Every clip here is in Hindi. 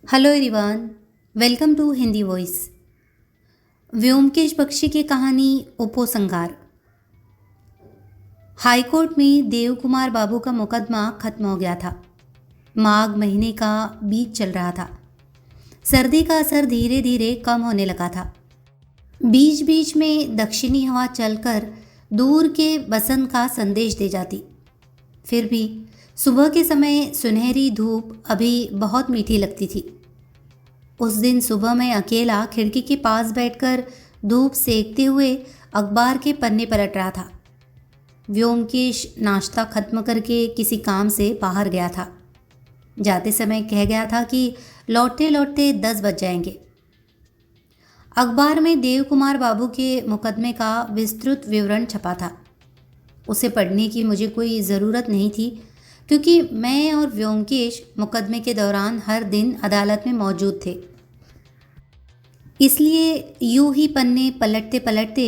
Hello everyone, welcome to Hindi voice. Vyomkesh Bakshi की कहानी उपसंहार। हाईकोर्ट में देव कुमार बाबू का मुकदमा खत्म हो गया था। माघ महीने का बीच चल रहा था। सर्दी का असर धीरे धीरे कम होने लगा था। बीच बीच में दक्षिणी हवा चलकर दूर के बसंत का संदेश दे जाती। फिर भी सुबह के समय सुनहरी धूप अभी बहुत मीठी लगती थी। उस दिन सुबह मैं अकेला खिड़की के पास बैठकर धूप सेकते हुए अखबार के पन्ने पलट रहा था। व्योमकेश नाश्ता खत्म करके किसी काम से बाहर गया था। जाते समय कह गया था कि लौटते लौटते 10 बज जाएंगे। अखबार में देव कुमार बाबू के मुकदमे का विस्तृत विवरण छपा था। उसे पढ़ने की मुझे कोई ज़रूरत नहीं थी, क्योंकि मैं और व्योमकेश मुकदमे के दौरान हर दिन अदालत में मौजूद थे। इसलिए यूं ही पन्ने पलटते पलटते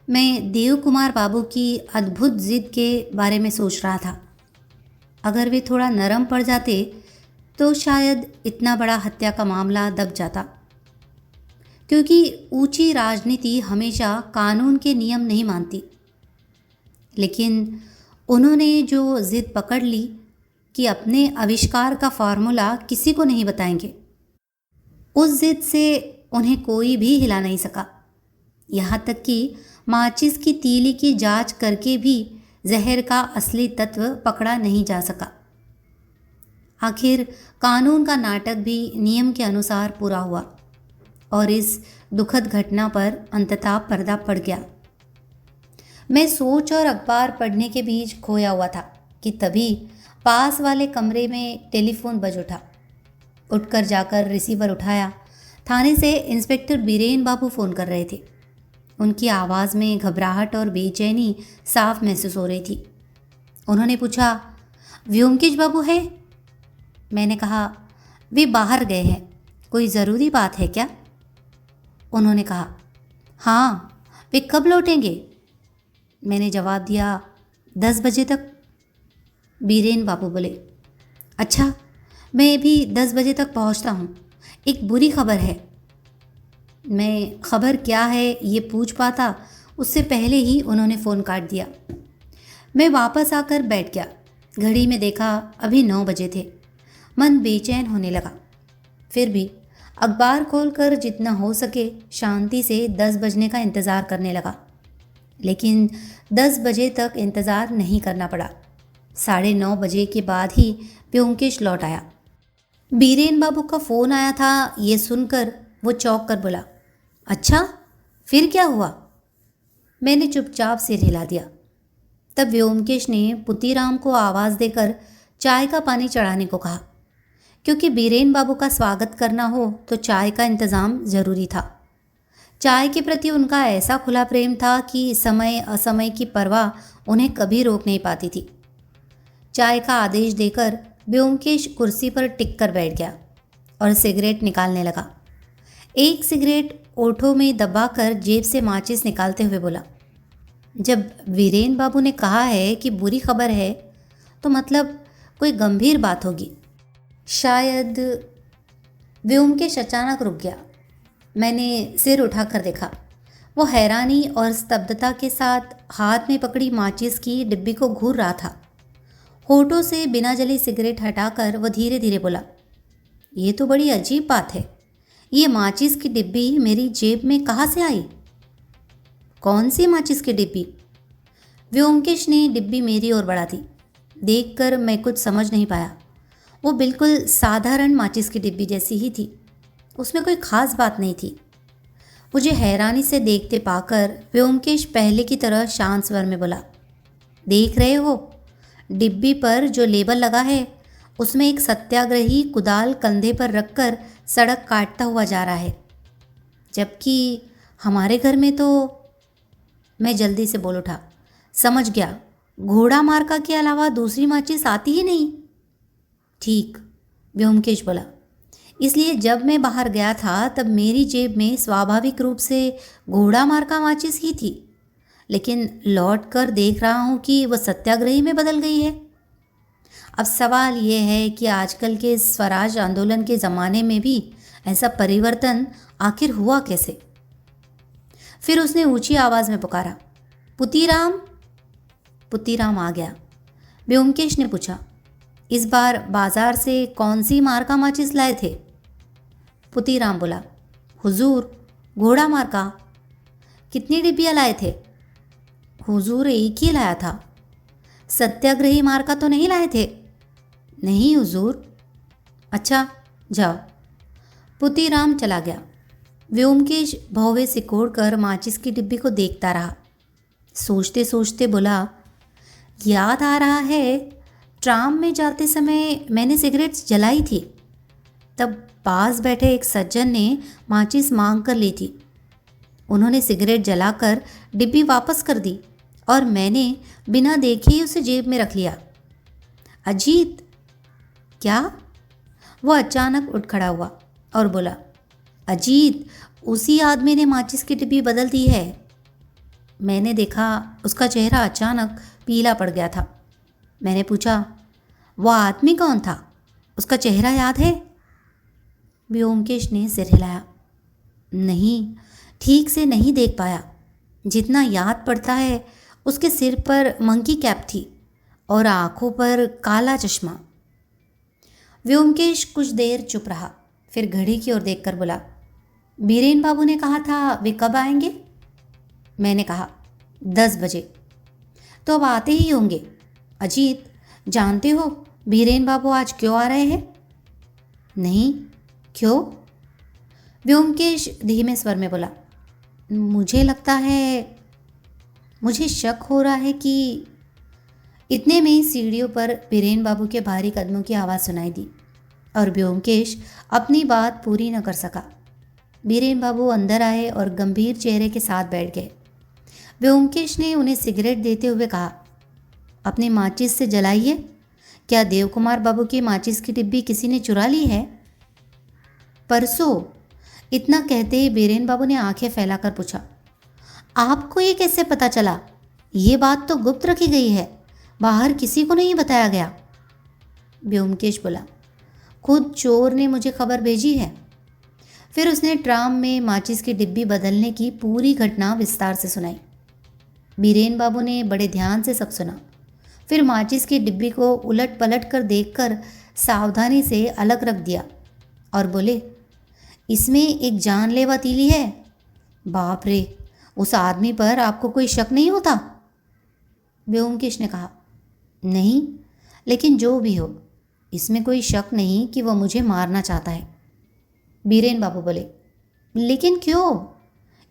मैं देव कुमार बाबू की अद्भुत जिद के बारे में सोच रहा था। अगर वे थोड़ा नरम पड़ जाते तो शायद इतना बड़ा हत्या का मामला दब जाता, क्योंकि ऊंची राजनीति हमेशा कानून के नियम नहीं मानती। लेकिन उन्होंने जो जिद पकड़ ली कि अपने आविष्कार का फार्मूला किसी को नहीं बताएंगे, उस जिद से उन्हें कोई भी हिला नहीं सका। यहाँ तक कि माचिस की तीली की जांच करके भी जहर का असली तत्व पकड़ा नहीं जा सका। आखिर कानून का नाटक भी नियम के अनुसार पूरा हुआ और इस दुखद घटना पर अंततः पर्दा पड़ गया। मैं सोच और अखबार पढ़ने के बीच खोया हुआ था कि तभी पास वाले कमरे में टेलीफोन बज उठा। उठकर जाकर रिसीवर उठाया। थाने से इंस्पेक्टर बीरेन बाबू फ़ोन कर रहे थे। उनकी आवाज़ में घबराहट और बेचैनी साफ महसूस हो रही थी। उन्होंने पूछा, व्योमकेश बाबू है? मैंने कहा, वे बाहर गए हैं, कोई ज़रूरी बात है क्या? उन्होंने कहा, हाँ, वे कब लौटेंगे? मैंने जवाब दिया, 10 बजे तक। बीरेन बाबू बोले, अच्छा, मैं भी 10 बजे तक पहुंचता हूँ। एक बुरी खबर है। मैं खबर क्या है ये पूछ पाता उससे पहले ही उन्होंने फ़ोन काट दिया। मैं वापस आकर बैठ गया। घड़ी में देखा अभी 9 बजे थे। मन बेचैन होने लगा। फिर भी अखबार खोलकर जितना हो सके शांति से 10 बजने का इंतज़ार करने लगा। लेकिन 10 बजे तक इंतज़ार नहीं करना पड़ा। 9:30 बजे के बाद ही व्योमकेश लौट आया। बीरेन बाबू का फ़ोन आया था, ये सुनकर वो चौंक कर बोला, अच्छा, फिर क्या हुआ? मैंने चुपचाप सिर हिला दिया। तब व्योमकेश ने पुतीराम को आवाज़ देकर चाय का पानी चढ़ाने को कहा, क्योंकि बीरेन बाबू का स्वागत करना हो तो चाय का इंतज़ाम ज़रूरी था। चाय के प्रति उनका ऐसा खुला प्रेम था कि समय असमय की परवाह उन्हें कभी रोक नहीं पाती थी। चाय का आदेश देकर व्योमकेश कुर्सी पर टिक कर बैठ गया और सिगरेट निकालने लगा। एक सिगरेट ओठों में दबाकर जेब से माचिस निकालते हुए बोला, जब वीरेन बाबू ने कहा है कि बुरी खबर है तो मतलब कोई गंभीर बात होगी शायद। व्योमकेश अचानक रुक गया। मैंने सिर उठाकर देखा। वो हैरानी और स्तब्धता के साथ हाथ में पकड़ी माचिस की डिब्बी को घूर रहा था। होठों से बिना जली सिगरेट हटाकर वह धीरे धीरे बोला, ये तो बड़ी अजीब बात है। ये माचिस की डिब्बी मेरी जेब में कहाँ से आई? कौन सी माचिस की डिब्बी? व्योमकेश ने डिब्बी मेरी ओर बढ़ा दी। देखकर मैं कुछ समझ नहीं पाया। वो बिल्कुल साधारण माचिस की डिब्बी जैसी ही थी। उसमें कोई खास बात नहीं थी। मुझे हैरानी से देखते पाकर व्योमकेश पहले की तरह शांत स्वर में बोला, देख रहे हो, डिब्बी पर जो लेबल लगा है उसमें एक सत्याग्रही कुदाल कंधे पर रखकर सड़क काटता हुआ जा रहा है, जबकि हमारे घर में तो। मैं जल्दी से बोल उठा, समझ गया, घोड़ा मार्का के अलावा दूसरी माचिस आती ही नहीं। ठीक, व्योमकेश बोला, इसलिए जब मैं बाहर गया था तब मेरी जेब में स्वाभाविक रूप से घोड़ा मार्का माचिस ही थी, लेकिन लौट कर देख रहा हूँ कि वह सत्याग्रही में बदल गई है। अब सवाल ये है कि आजकल के स्वराज आंदोलन के ज़माने में भी ऐसा परिवर्तन आखिर हुआ कैसे। फिर उसने ऊंची आवाज़ में पुकारा, पुतीराम। पुतीराम आ गया। ब्योमकेश ने पूछा, इस बार बाजार से कौन सी मार्का माचिस लाए थे? पुतीराम बोला, हुजूर, घोड़ा मार्का। कितनी डिब्बियाँ लाए थे? हुजूर, एक ही लाया था। सत्याग्रही मार्का तो नहीं लाए थे? नहीं हुजूर। अच्छा, जाओ। पुतीराम चला गया। व्योमकेश भौवे सिकोड़ कर माचिस की डिब्बी को देखता रहा। सोचते सोचते बोला, याद आ रहा है, ट्राम में जाते समय मैंने सिगरेट जलाई थी। तब पास बैठे एक सज्जन ने माचिस मांग कर ली थी। उन्होंने सिगरेट जलाकर डिब्बी वापस कर दी और मैंने बिना देखे ही उसे जेब में रख लिया। अजीत। क्या? वो अचानक उठ खड़ा हुआ और बोला, अजीत, उसी आदमी ने माचिस की डिब्बी बदल दी है। मैंने देखा उसका चेहरा अचानक पीला पड़ गया था। मैंने पूछा, वह आदमी कौन था? उसका चेहरा याद है? व्योमकेश ने सिर हिलाया। नहीं, ठीक से नहीं देख पाया। जितना याद पड़ता है, उसके सिर पर मंकी कैप थी और आंखों पर काला चश्मा। व्योमकेश कुछ देर चुप रहा, फिर घड़ी की ओर देखकर बोला, बीरेन बाबू ने कहा था वे कब आएंगे? मैंने कहा, 10 बजे। तो अब आते ही होंगे। अजीत, जानते हो बीरेन बाबू आज क्यों आ रहे हैं? नहीं, क्यों? व्योमकेश धीमे स्वर में बोला, मुझे लगता है, मुझे शक हो रहा है कि। इतने में ही सीढ़ियों पर बीरेन बाबू के भारी कदमों की आवाज़ सुनाई दी और व्योमकेश अपनी बात पूरी न कर सका। बीरेन बाबू अंदर आए और गंभीर चेहरे के साथ बैठ गए। व्योमकेश ने उन्हें सिगरेट देते हुए कहा, अपनी माचिस से जलाइए। क्या देवकुमार बाबू की माचिस की डिब्बी किसी ने चुरा ली है? परसों। इतना कहते ही बीरेन बाबू ने आंखें फैलाकर पूछा, आपको ये कैसे पता चला? ये बात तो गुप्त रखी गई है, बाहर किसी को नहीं बताया गया। व्योमकेश बोला, खुद चोर ने मुझे खबर भेजी है। फिर उसने ट्राम में माचिस की डिब्बी बदलने की पूरी घटना विस्तार से सुनाई। बीरेन बाबू ने बड़े ध्यान से सब सुना, फिर माचिस की डिब्बी को उलट पलट कर देखकर सावधानी से अलग रख दिया और बोले, इसमें एक जानलेवा तीली है। बाप रे, उस आदमी पर आपको कोई शक नहीं होता? व्योमकेश ने कहा, नहीं, लेकिन जो भी हो, इसमें कोई शक नहीं कि वह मुझे मारना चाहता है। बीरेन बाबू बोले, लेकिन क्यों?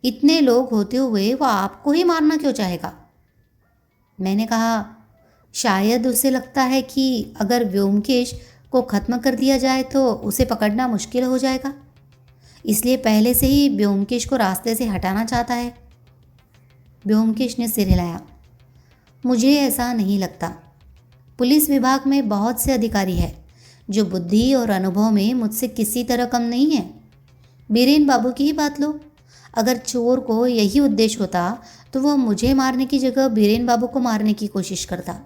इतने लोग होते हुए वह आपको ही मारना क्यों चाहेगा? मैंने कहा, शायद उसे लगता है कि अगर व्योमकेश को ख़त्म कर दिया जाए तो उसे पकड़ना मुश्किल हो जाएगा, इसलिए पहले से ही व्योमकेश को रास्ते से हटाना चाहता है। व्योमकेश ने सिर हिलाया। मुझे ऐसा नहीं लगता। पुलिस विभाग में बहुत से अधिकारी हैं जो बुद्धि और अनुभव में मुझसे किसी तरह कम नहीं है। बीरेन बाबू की ही बात लो, अगर चोर को यही उद्देश्य होता तो वह मुझे मारने की जगह बीरेन बाबू को मारने की कोशिश करता।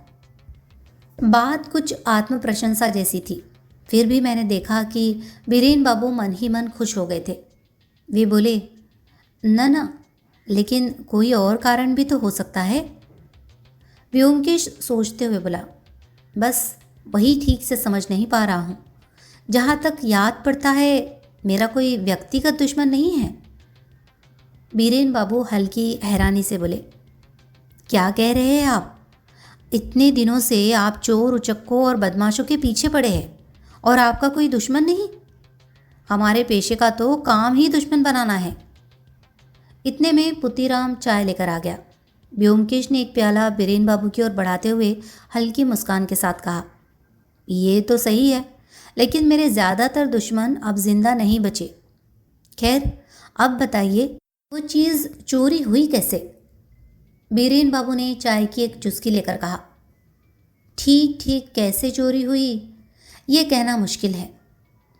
बात कुछ आत्म प्रशंसा जैसी थी, फिर भी मैंने देखा कि बीरेन बाबू मन ही मन खुश हो गए थे। वे बोले, न, लेकिन कोई और कारण भी तो हो सकता है। व्योमकेश सोचते हुए बोला, बस वही ठीक से समझ नहीं पा रहा हूँ। जहाँ तक याद पड़ता है, मेरा कोई व्यक्तिगत दुश्मन नहीं है। बीरेन बाबू हल्की हैरानी से बोले, क्या कह रहे हैं आप? इतने दिनों से आप चोर उचक्कों और बदमाशों के पीछे पड़े हैं और आपका कोई दुश्मन नहीं? हमारे पेशे का तो काम ही दुश्मन बनाना है। इतने में पुतीराम चाय लेकर आ गया। व्योमकेश ने एक प्याला बीरेन बाबू की ओर बढ़ाते हुए हल्की मुस्कान के साथ कहा, ये तो सही है, लेकिन मेरे ज़्यादातर दुश्मन अब जिंदा नहीं बचे। खैर, अब बताइए, वो चीज़ चोरी हुई कैसे? बीरेन बाबू ने चाय की एक चुस्की लेकर कहा, ठीक कैसे चोरी हुई ये कहना मुश्किल है।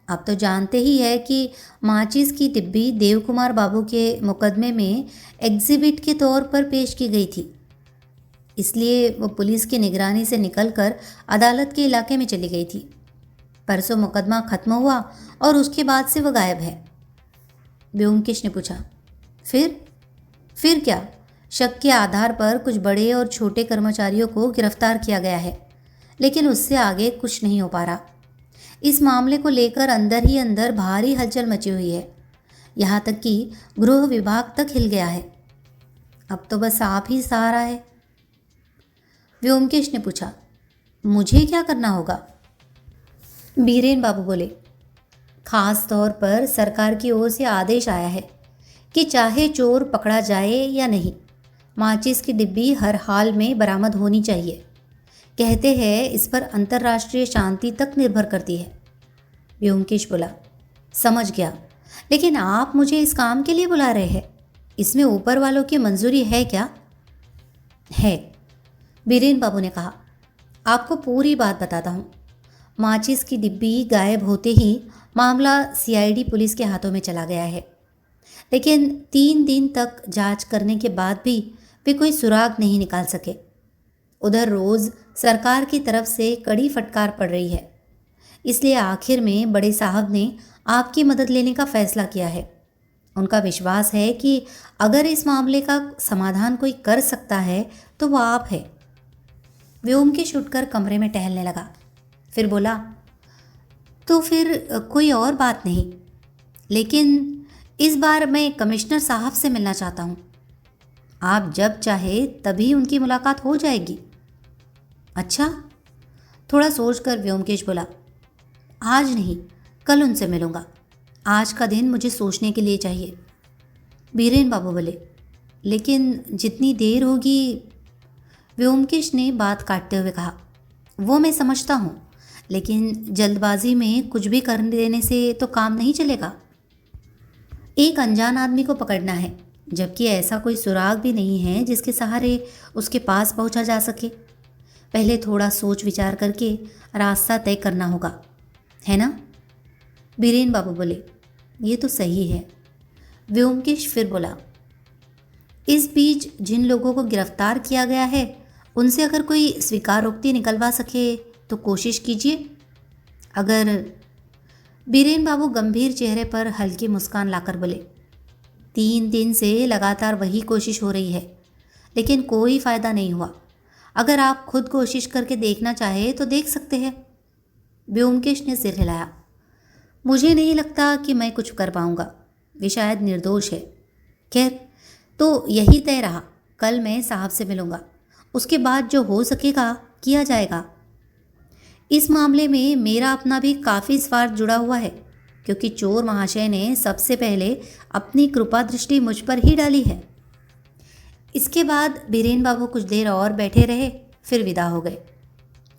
अब तो जानते ही है कि माचिस की डिब्बी देवकुमार बाबू के मुकदमे में एग्जिबिट के तौर पर पेश की गई थी। इसलिए वो पुलिस की निगरानी से निकलकर अदालत के इलाके में चली गई थी। परसों मुकदमा खत्म हुआ और उसके बाद से वो गायब है। व्योमकेश ने पूछा। फिर क्या? शक के आधार पर कुछ बड़े और छोटे कर्मचारियों को गिरफ्तार किया गया है, लेकिन उससे आगे कुछ नहीं हो पा रहा। इस मामले को लेकर अंदर ही अंदर भारी हलचल मची हुई है। यहाँ तक कि गृह विभाग तक हिल गया है। अब तो बस आप ही सहारा है। व्योमकेश ने पूछा। मुझे क्या करना होगा? बीरेन बाबू बोले। खास तौर पर सरकार की ओर से आदेश आया है कि चाहे चोर पकड़ा जाए या नहीं, माचिस की डिब्बी हर हाल में बरामद होनी चाहिए। कहते हैं इस पर अंतर्राष्ट्रीय शांति तक निर्भर करती है। व्योमकेश बोला। समझ गया, लेकिन आप मुझे इस काम के लिए बुला रहे हैं, इसमें ऊपर वालों की मंजूरी है क्या? है, बीरेन बाबू ने कहा। आपको पूरी बात बताता हूँ। माचिस की डिब्बी गायब होते ही मामला सीआईडी पुलिस के हाथों में चला गया है, लेकिन 3 दिन तक जांच करने के बाद भी वे कोई सुराग नहीं निकाल सके। उधर रोज़ सरकार की तरफ से कड़ी फटकार पड़ रही है। इसलिए आखिर में बड़े साहब ने आपकी मदद लेने का फैसला किया है। उनका विश्वास है कि अगर इस मामले का समाधान कोई कर सकता है तो वो आप है। व्योमकेश उठकर कमरे में टहलने लगा। फिर बोला, तो फिर कोई और बात नहीं, लेकिन इस बार मैं कमिश्नर साहब से मिलना चाहता हूँ। आप जब चाहे तभी उनकी मुलाकात हो जाएगी। अच्छा, थोड़ा सोचकर व्योमकेश बोला। आज नहीं, कल उनसे मिलूँगा। आज का दिन मुझे सोचने के लिए चाहिए। बीरेन बाबू बोले। लेकिन जितनी देर होगी। व्योमकेश ने बात काटते हुए कहा। वो मैं समझता हूँ, लेकिन जल्दबाजी में कुछ भी कर देने से तो काम नहीं चलेगा। एक अनजान आदमी को पकड़ना है, जबकि ऐसा कोई सुराग भी नहीं है जिसके सहारे उसके पास पहुंचा जा सके। पहले थोड़ा सोच विचार करके रास्ता तय करना होगा, है ना? बीरेन बाबू बोले। ये तो सही है। व्योमकेश फिर बोला। इस बीच जिन लोगों को गिरफ्तार किया गया है उनसे अगर कोई स्वीकारोक्ति निकलवा सके तो कोशिश कीजिए। अगर। बीरेन बाबू गंभीर चेहरे पर हल्की मुस्कान लाकर बोले। 3 दिन से लगातार वही कोशिश हो रही है, लेकिन कोई फ़ायदा नहीं हुआ। अगर आप खुद कोशिश करके देखना चाहे तो देख सकते हैं। व्योमकेश ने सिर हिलाया। मुझे नहीं लगता कि मैं कुछ कर पाऊँगा। वे शायद निर्दोष है। खैर, तो यही तय रहा। कल मैं साहब से मिलूँगा, उसके बाद जो हो सकेगा किया जाएगा। इस मामले में मेरा अपना भी काफ़ी स्वार्थ जुड़ा हुआ है, क्योंकि चोर महाशय ने सबसे पहले अपनी कृपा दृष्टि मुझ पर ही डाली है। इसके बाद बीरेन बाबू कुछ देर और बैठे रहे, फिर विदा हो गए।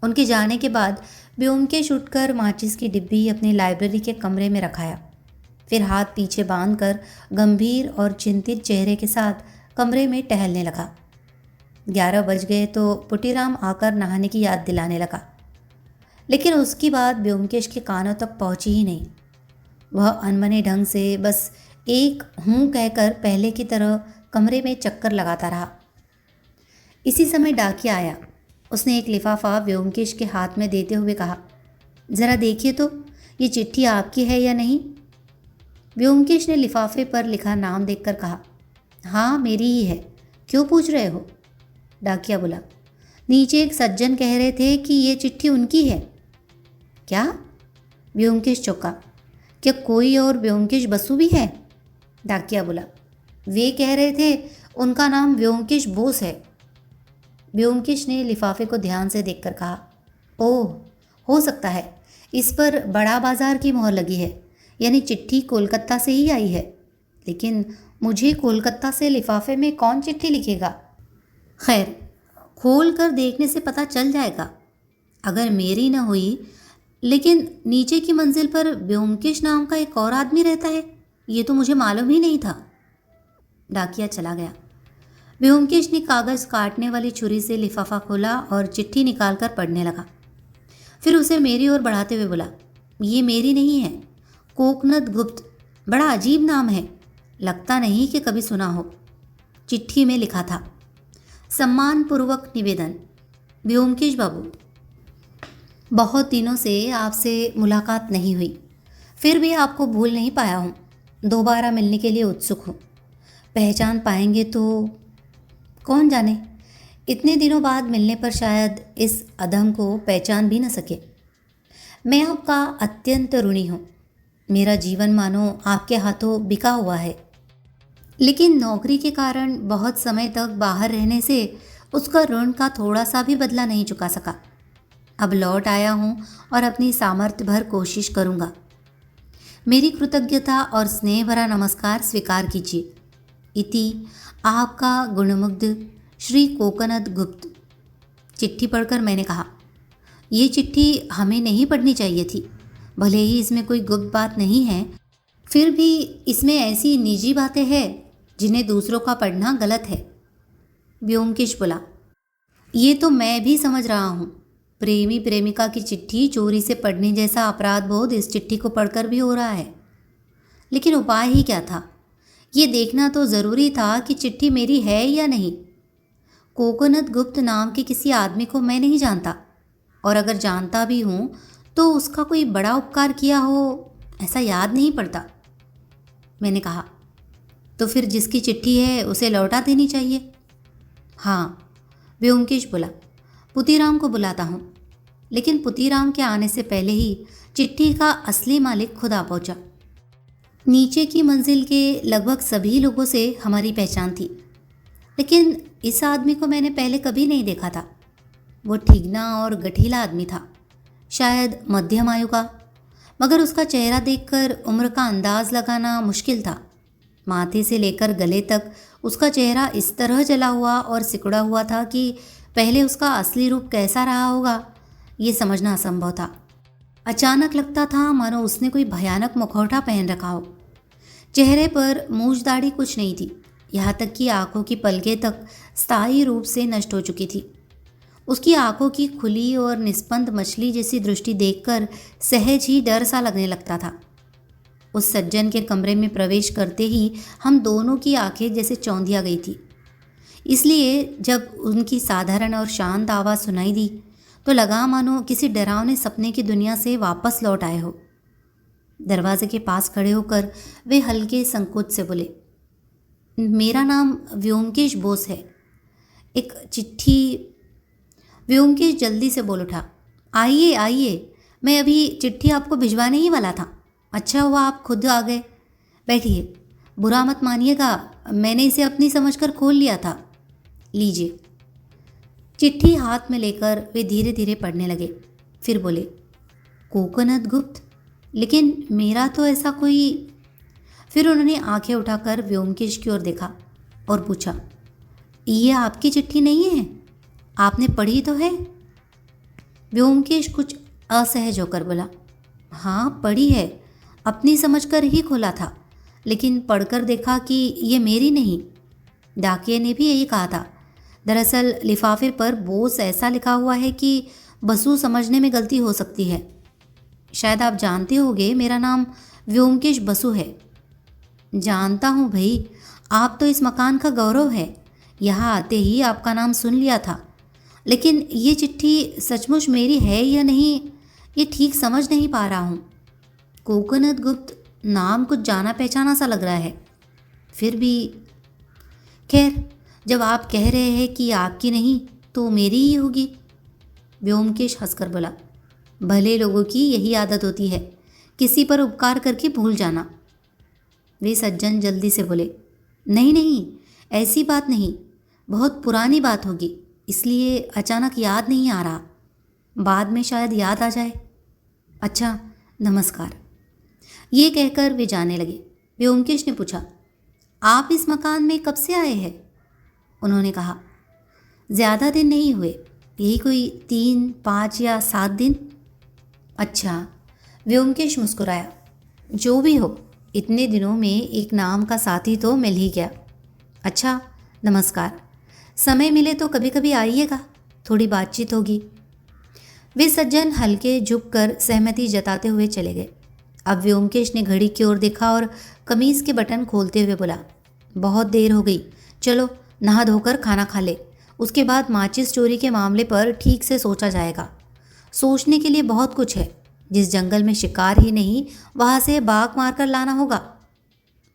उनके जाने के बाद व्योमकेश उठकर माचिस की डिब्बी अपनी लाइब्रेरी के कमरे में रखाया। फिर हाथ पीछे बांधकर गंभीर और चिंतित चेहरे के साथ कमरे में टहलने लगा। 11 बज गए तो पुटीराम आकर नहाने की याद दिलाने लगा, लेकिन उसकी बात व्योमकेश के कानों तक पहुंची ही नहीं। वह अनमने ढंग से बस एक हूँ कहकर पहले की तरह कमरे में चक्कर लगाता रहा। इसी समय डाकिया आया। उसने एक लिफाफा व्योमकेश के हाथ में देते हुए कहा, ज़रा देखिए तो ये चिट्ठी आपकी है या नहीं। व्योमकेश ने लिफाफे पर लिखा नाम देखकर कहा, हाँ मेरी ही है। क्यों पूछ रहे हो? डाकिया बोला, नीचे एक सज्जन कह रहे थे कि ये चिट्ठी उनकी है। क्या? व्योमकेश चौंका। क्या कोई और व्योमकेश बसु भी है? डाकिया बोला, वे कह रहे थे उनका नाम व्योमकेश बोस है। व्योमकेश ने लिफाफे को ध्यान से देखकर कहा, ओह, हो सकता है। इस पर बड़ा बाजार की मोहर लगी है, यानी चिट्ठी कोलकाता से ही आई है। लेकिन मुझे कोलकाता से लिफाफे में कौन चिट्ठी लिखेगा? खैर, खोल कर देखने से पता चल जाएगा। अगर मेरी न हुई, लेकिन नीचे की मंजिल पर व्योमकेश नाम का एक और आदमी रहता है, ये तो मुझे मालूम ही नहीं था। डाकिया चला गया। व्योमकेश ने कागज़ काटने वाली छुरी से लिफाफा खोला और चिट्ठी निकालकर पढ़ने लगा। फिर उसे मेरी ओर बढ़ाते हुए बोला, ये मेरी नहीं है, कोकनद गुप्त। बड़ा अजीब नाम है, लगता नहीं कि कभी सुना हो। चिट्ठी में लिखा था, सम्मानपूर्वक निवेदन। व्योमकेश बाबू, बहुत दिनों से आपसे मुलाकात नहीं हुई, फिर भी आपको भूल नहीं पाया हूँ। दोबारा मिलने के लिए उत्सुक हूँ। पहचान पाएंगे तो कौन जाने, इतने दिनों बाद मिलने पर शायद इस अधम को पहचान भी न सके। मैं आपका अत्यंत ऋणी हूँ। मेरा जीवन मानो आपके हाथों बिका हुआ है, लेकिन नौकरी के कारण बहुत समय तक बाहर रहने से उसका ऋण का थोड़ा सा भी बदला नहीं चुका सका। अब लौट आया हूँ और अपनी सामर्थ्य भर कोशिश करूँगा। मेरी कृतज्ञता और स्नेह भरा नमस्कार स्वीकार कीजिए। इति आपका गुणमुग्ध श्री कोकोनद गुप्त। चिट्ठी पढ़कर मैंने कहा, ये चिट्ठी हमें नहीं पढ़नी चाहिए थी। भले ही इसमें कोई गुप्त बात नहीं है, फिर भी इसमें ऐसी निजी बातें हैं जिन्हें दूसरों का पढ़ना गलत है। व्योमकेश बोला, ये तो मैं भी समझ रहा हूँ। प्रेमी प्रेमिका की चिट्ठी चोरी से पढ़ने जैसा अपराध बोध इस चिट्ठी को पढ़कर भी हो रहा है। लेकिन उपाय ही क्या था? ये देखना तो ज़रूरी था कि चिट्ठी मेरी है या नहीं। कोकोनद गुप्त नाम के किसी आदमी को मैं नहीं जानता, और अगर जानता भी हूँ तो उसका कोई बड़ा उपकार किया हो ऐसा याद नहीं पड़ता। मैंने कहा, तो फिर जिसकी चिट्ठी है उसे लौटा देनी चाहिए। हाँ, व्योमकेश बोला, पुतीराम को बुलाता हूँ। लेकिन पुतीराम के आने से पहले ही चिट्ठी का असली मालिक खुद आ पहुँचा। नीचे की मंजिल के लगभग सभी लोगों से हमारी पहचान थी, लेकिन इस आदमी को मैंने पहले कभी नहीं देखा था। वो ठीगना और गठीला आदमी था, शायद मध्यम आयु का, मगर उसका चेहरा देखकर उम्र का अंदाज लगाना मुश्किल था। माथे से लेकर गले तक उसका चेहरा इस तरह जला हुआ और सिकुड़ा हुआ था कि पहले उसका असली रूप कैसा रहा होगा ये समझना असंभव था। अचानक लगता था मानो उसने कोई भयानक मुखौटा पहन रखा हो। चेहरे पर मूछ दाढ़ी कुछ नहीं थी, यहाँ तक कि आंखों की पलकें तक स्थायी रूप से नष्ट हो चुकी थी। उसकी आंखों की खुली और निस्पंद मछली जैसी दृष्टि देखकर सहज ही डर सा लगने लगता था। उस सज्जन के कमरे में प्रवेश करते ही हम दोनों की आंखें जैसे चौंधिया गई थी। इसलिए जब उनकी साधारण और शांत आवाज़ सुनाई दी तो लगा मानो किसी डरावने सपने की दुनिया से वापस लौट आए हो। दरवाजे के पास खड़े होकर वे हल्के संकोच से बोले, मेरा नाम व्योमकेश बोस है। एक चिट्ठी। व्योमकेश जल्दी से बोल उठा, आइए आइए, मैं अभी चिट्ठी आपको भिजवाने ही वाला था। अच्छा हुआ आप खुद आ गए। बैठिए, बुरा मत मानिएगा, मैंने इसे अपनी समझकर खोल लिया था। लीजिए। चिट्ठी हाथ में लेकर वे धीरे धीरे पढ़ने लगे। फिर बोले, कोकोनद गुप्त, लेकिन मेरा तो ऐसा कोई। फिर उन्होंने आंखें उठाकर व्योमकेश की ओर देखा और पूछा, ये आपकी चिट्ठी नहीं है? आपने पढ़ी तो है? व्योमकेश कुछ असहज होकर बोला, हाँ पढ़ी है, अपनी समझकर ही खोला था, लेकिन पढ़कर देखा कि ये मेरी नहीं। डाकिये ने भी यही कहा था। दरअसल लिफाफे पर बोस ऐसा लिखा हुआ है कि बसु समझने में गलती हो सकती है। शायद आप जानते होंगे मेरा नाम व्योमकेश बसु है। जानता हूँ भाई, आप तो इस मकान का गौरव है। यहाँ आते ही आपका नाम सुन लिया था, लेकिन ये चिट्ठी सचमुच मेरी है या नहीं ये ठीक समझ नहीं पा रहा हूँ। कोकोनद गुप्त नाम कुछ जाना पहचाना सा लग रहा है। फिर भी खैर, जब आप कह रहे हैं कि आपकी नहीं तो मेरी ही होगी। व्योमकेश हंसकर बोला, भले लोगों की यही आदत होती है, किसी पर उपकार करके भूल जाना। वे सज्जन जल्दी से बोले, नहीं नहीं, ऐसी बात नहीं, बहुत पुरानी बात होगी, इसलिए अचानक याद नहीं आ रहा, बाद में शायद याद आ जाए। अच्छा, नमस्कार। ये कहकर वे जाने लगे। व्योमकेश ने पूछा, आप इस मकान में कब से आए हैं? उन्होंने कहा, ज़्यादा दिन नहीं हुए, यही कोई 3, 5 या 7 दिन। अच्छा। व्योमकेश मुस्कुराया, जो भी हो, इतने दिनों में एक नाम का साथी तो मिल ही गया। अच्छा, नमस्कार। समय मिले तो कभी कभी आइएगा, थोड़ी बातचीत होगी। वे सज्जन हल्के झुककर सहमति जताते हुए चले गए। अब व्योमकेश ने घड़ी की ओर देखा और कमीज़ के बटन खोलते हुए बोला, बहुत देर हो गई, चलो नहा धोकर खाना खा ले, उसके बाद माचिस चोरी के मामले पर ठीक से सोचा जाएगा। सोचने के लिए बहुत कुछ है। जिस जंगल में शिकार ही नहीं, वहाँ से बाघ मारकर लाना होगा।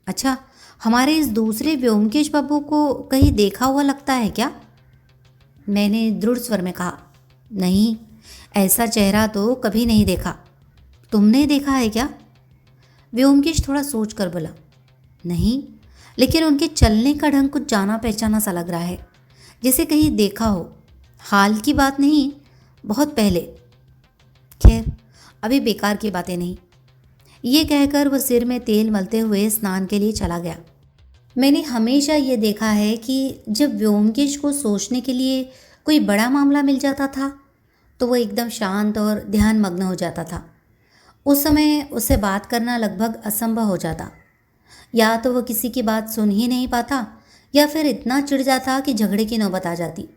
अच्छा, हमारे इस दूसरे व्योमकेश बाबू को कहीं देखा हुआ लगता है क्या? मैंने दृढ़ स्वर में कहा। नहीं, ऐसा चेहरा तो कभी नहीं देखा। तुमने देखा है क्या? व्योमकेश थोड़ा सोच कर बोला। नहीं, लेकिन उनके चलने का ढंग कुछ जाना पहचाना सा लग रहा है, जैसे कहीं देखा हो। हाल की बात नहीं, बहुत पहले। खैर, अभी बेकार की बातें नहीं। ये कहकर वो सिर में तेल मलते हुए स्नान के लिए चला गया। मैंने हमेशा ये देखा है कि जब व्योमकेश को सोचने के लिए कोई बड़ा मामला मिल जाता था तो वो एकदम शांत और ध्यानमग्न हो जाता था। उस समय उससे बात करना लगभग असंभव हो जाता। या तो वो किसी की बात सुन ही नहीं पाता या फिर इतना चिढ़ जाता कि झगड़े की नौबत आ जाती।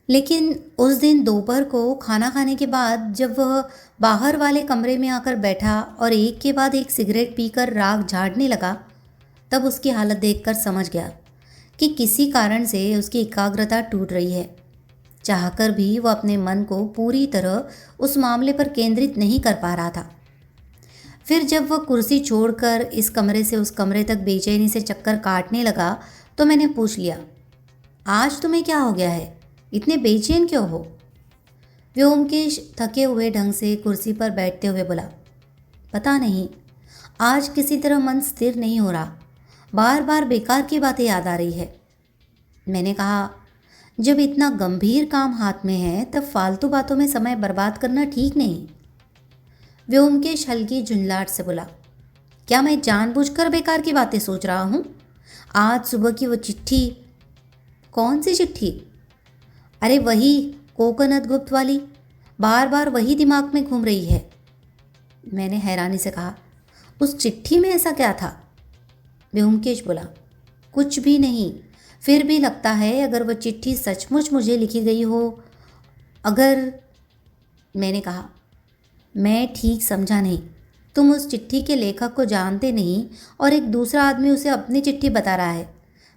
लेकिन उस दिन दोपहर को खाना खाने के बाद जब वह बाहर वाले कमरे में आकर बैठा और एक के बाद एक सिगरेट पीकर राख झाड़ने लगा, तब उसकी हालत देखकर समझ गया कि किसी कारण से उसकी एकाग्रता टूट रही है। चाहकर भी वह अपने मन को पूरी तरह उस मामले पर केंद्रित नहीं कर पा रहा था। फिर जब वह कुर्सी छोड़कर इस कमरे से उस कमरे तक बेचैनी से चक्कर काटने लगा तो मैंने पूछ लिया, आज तुम्हें क्या हो गया है? इतने बेचैन क्यों हो? व्योमकेश थके हुए ढंग से कुर्सी पर बैठते हुए बोला, पता नहीं, आज किसी तरह मन स्थिर नहीं हो रहा। बार बार बेकार की बातें याद आ रही है। मैंने कहा, जब इतना गंभीर काम हाथ में है तब फालतू बातों में समय बर्बाद करना ठीक नहीं। व्योमकेश हल्की झुंझलाहट से बोला, क्या मैं जानबूझकर बेकार की बातें सोच रहा हूँ? आज सुबह की वो चिट्ठी। कौन सी चिट्ठी? अरे वही कोकोनट गुप्त वाली, बार बार वही दिमाग में घूम रही है। मैंने हैरानी से कहा, उस चिट्ठी में ऐसा क्या था? व्योमकेश बोला, कुछ भी नहीं, फिर भी लगता है अगर वह चिट्ठी सचमुच मुझे लिखी गई हो। अगर। मैंने कहा, मैं ठीक समझा नहीं। तुम उस चिट्ठी के लेखक को जानते नहीं और एक दूसरा आदमी उसे अपनी चिट्ठी बता रहा है,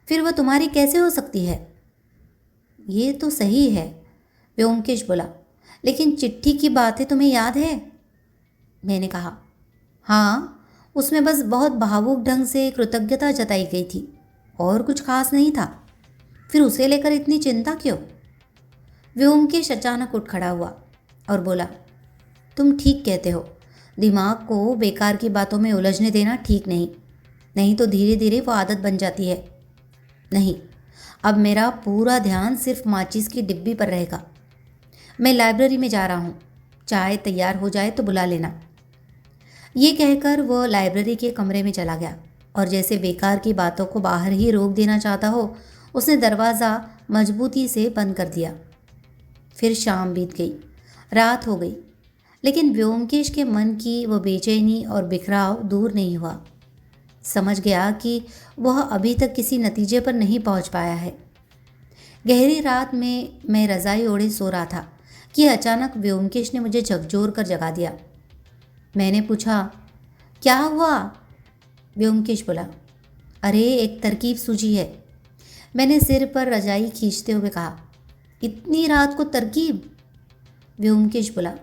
फिर वह तुम्हारी कैसे हो सकती है? ये तो सही है, व्योमकेश बोला, लेकिन चिट्ठी की बातें तुम्हें याद है? मैंने कहा, हाँ, उसमें बस बहुत भावुक ढंग से कृतज्ञता जताई गई थी और कुछ खास नहीं था। फिर उसे लेकर इतनी चिंता क्यों? व्योमकेश अचानक उठ खड़ा हुआ और बोला, तुम ठीक कहते हो, दिमाग को बेकार की बातों में उलझने देना ठीक नहीं, नहीं तो धीरे धीरे वो आदत बन जाती है। नहीं, अब मेरा पूरा ध्यान सिर्फ माचिस की डिब्बी पर रहेगा। मैं लाइब्रेरी में जा रहा हूँ, चाय तैयार हो जाए तो बुला लेना। ये कहकर वो लाइब्रेरी के कमरे में चला गया और जैसे बेकार की बातों को बाहर ही रोक देना चाहता हो, उसने दरवाज़ा मजबूती से बंद कर दिया। फिर शाम बीत गई, रात हो गई, लेकिन व्योमकेश के मन की वो बेचैनी और बिखराव दूर नहीं हुआ। समझ गया कि वह अभी तक किसी नतीजे पर नहीं पहुंच पाया है। गहरी रात में मैं रज़ाई ओढ़े सो रहा था कि अचानक व्योमकेश ने मुझे झकझोर कर जगा दिया। मैंने पूछा, क्या हुआ? व्योमकेश बोला, अरे एक तरकीब सूझी है। मैंने सिर पर रजाई खींचते हुए कहा, इतनी रात को तरकीब? व्योमकेश बोला,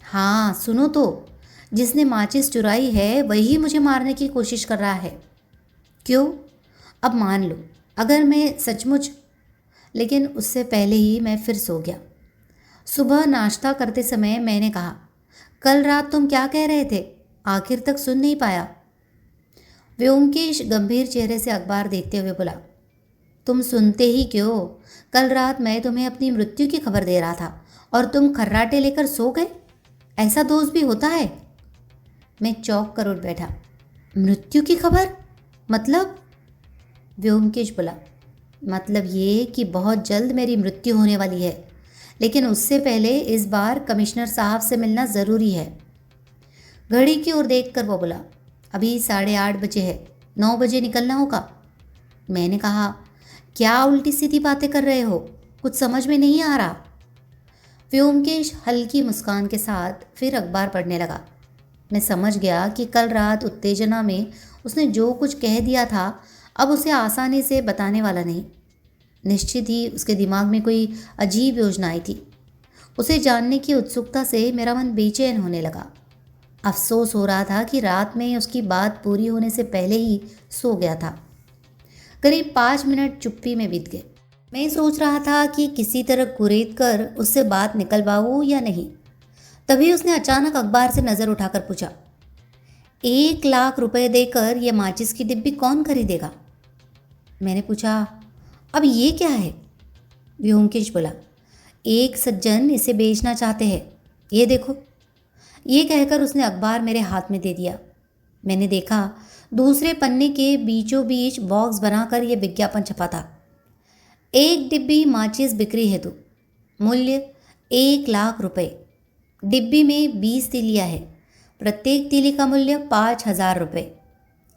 हाँ सुनो तो, जिसने माचिस चुराई है वही मुझे मारने की कोशिश कर रहा है। क्यों? अब मान लो, अगर मैं सचमुच। लेकिन उससे पहले ही मैं फिर सो गया। सुबह नाश्ता करते समय मैंने कहा, कल रात तुम क्या कह रहे थे? आखिर तक सुन नहीं पाया। व्योमकेश गंभीर चेहरे से अखबार देखते हुए बोला, तुम सुनते ही क्यों? कल रात मैं तुम्हें अपनी मृत्यु की खबर दे रहा था और तुम खर्राटे लेकर सो गए। ऐसा दोस्त भी होता है? मैं चौंक कर उठ बैठा। मृत्यु की खबर? मतलब? व्योमकेश बोला, मतलब ये कि बहुत जल्द मेरी मृत्यु होने वाली है, लेकिन उससे पहले इस बार कमिश्नर साहब से मिलना ज़रूरी है। घड़ी की ओर देखकर वो बोला, अभी 8:30 बजे है, 9 बजे निकलना होगा। मैंने कहा, क्या उल्टी सीधी बातें कर रहे हो? कुछ समझ में नहीं आ रहा। व्योमकेश हल्की मुस्कान के साथ फिर अखबार पढ़ने लगा। मैं समझ गया कि कल रात उत्तेजना में उसने जो कुछ कह दिया था अब उसे आसानी से बताने वाला नहीं। निश्चित ही उसके दिमाग में कोई अजीब योजना आई थी। उसे जानने की उत्सुकता से मेरा मन बेचैन होने लगा। अफसोस हो रहा था कि रात में उसकी बात पूरी होने से पहले ही सो गया था। करीब 5 मिनट चुप्पी में बीत गए। मैं सोच रहा था कि किसी तरह कुरेद कर उससे बात निकलवाऊं या नहीं। तभी उसने अचानक अखबार से नज़र उठाकर पूछा, 1 लाख रुपए देकर यह माचिस की डिब्बी कौन खरीदेगा? मैंने पूछा, अब ये क्या है? व्योमकेश बोला, एक सज्जन इसे बेचना चाहते हैं, ये देखो। ये कहकर उसने अखबार मेरे हाथ में दे दिया। मैंने देखा दूसरे पन्ने के बीचों बीच बॉक्स बनाकर यह विज्ञापन छपा था। 1 डिब्बी माचिस बिक्री हेतु, मूल्य 1 लाख रुपए। डिब्बी में 20 तीलियाँ है, प्रत्येक तीली का मूल्य 5,000 रुपये।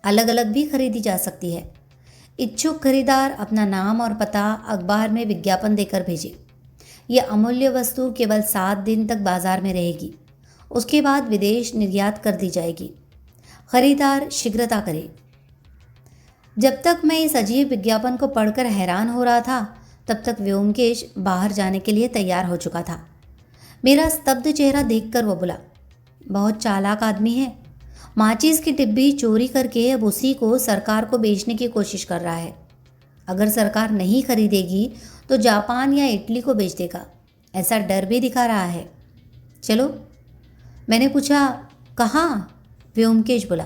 अलग अलग भी खरीदी जा सकती है। इच्छुक खरीदार अपना नाम और पता अखबार में विज्ञापन देकर भेजे। यह अमूल्य वस्तु केवल 7 दिन तक बाजार में रहेगी, उसके बाद विदेश निर्यात कर दी जाएगी। खरीदार शीघ्रता करे। जब तक मैं इस अजीब विज्ञापन को पढ़कर हैरान हो रहा था, तब तक व्योमकेश बाहर जाने के लिए तैयार हो चुका था। मेरा स्तब्ध चेहरा देखकर वो बोला, बहुत चालाक आदमी है। माचिस की डिब्बी चोरी करके अब उसी को सरकार को बेचने की कोशिश कर रहा है। अगर सरकार नहीं खरीदेगी तो जापान या इटली को बेच देगा, ऐसा डर भी दिखा रहा है। चलो। मैंने पूछा, कहाँ? व्योमकेश बोला,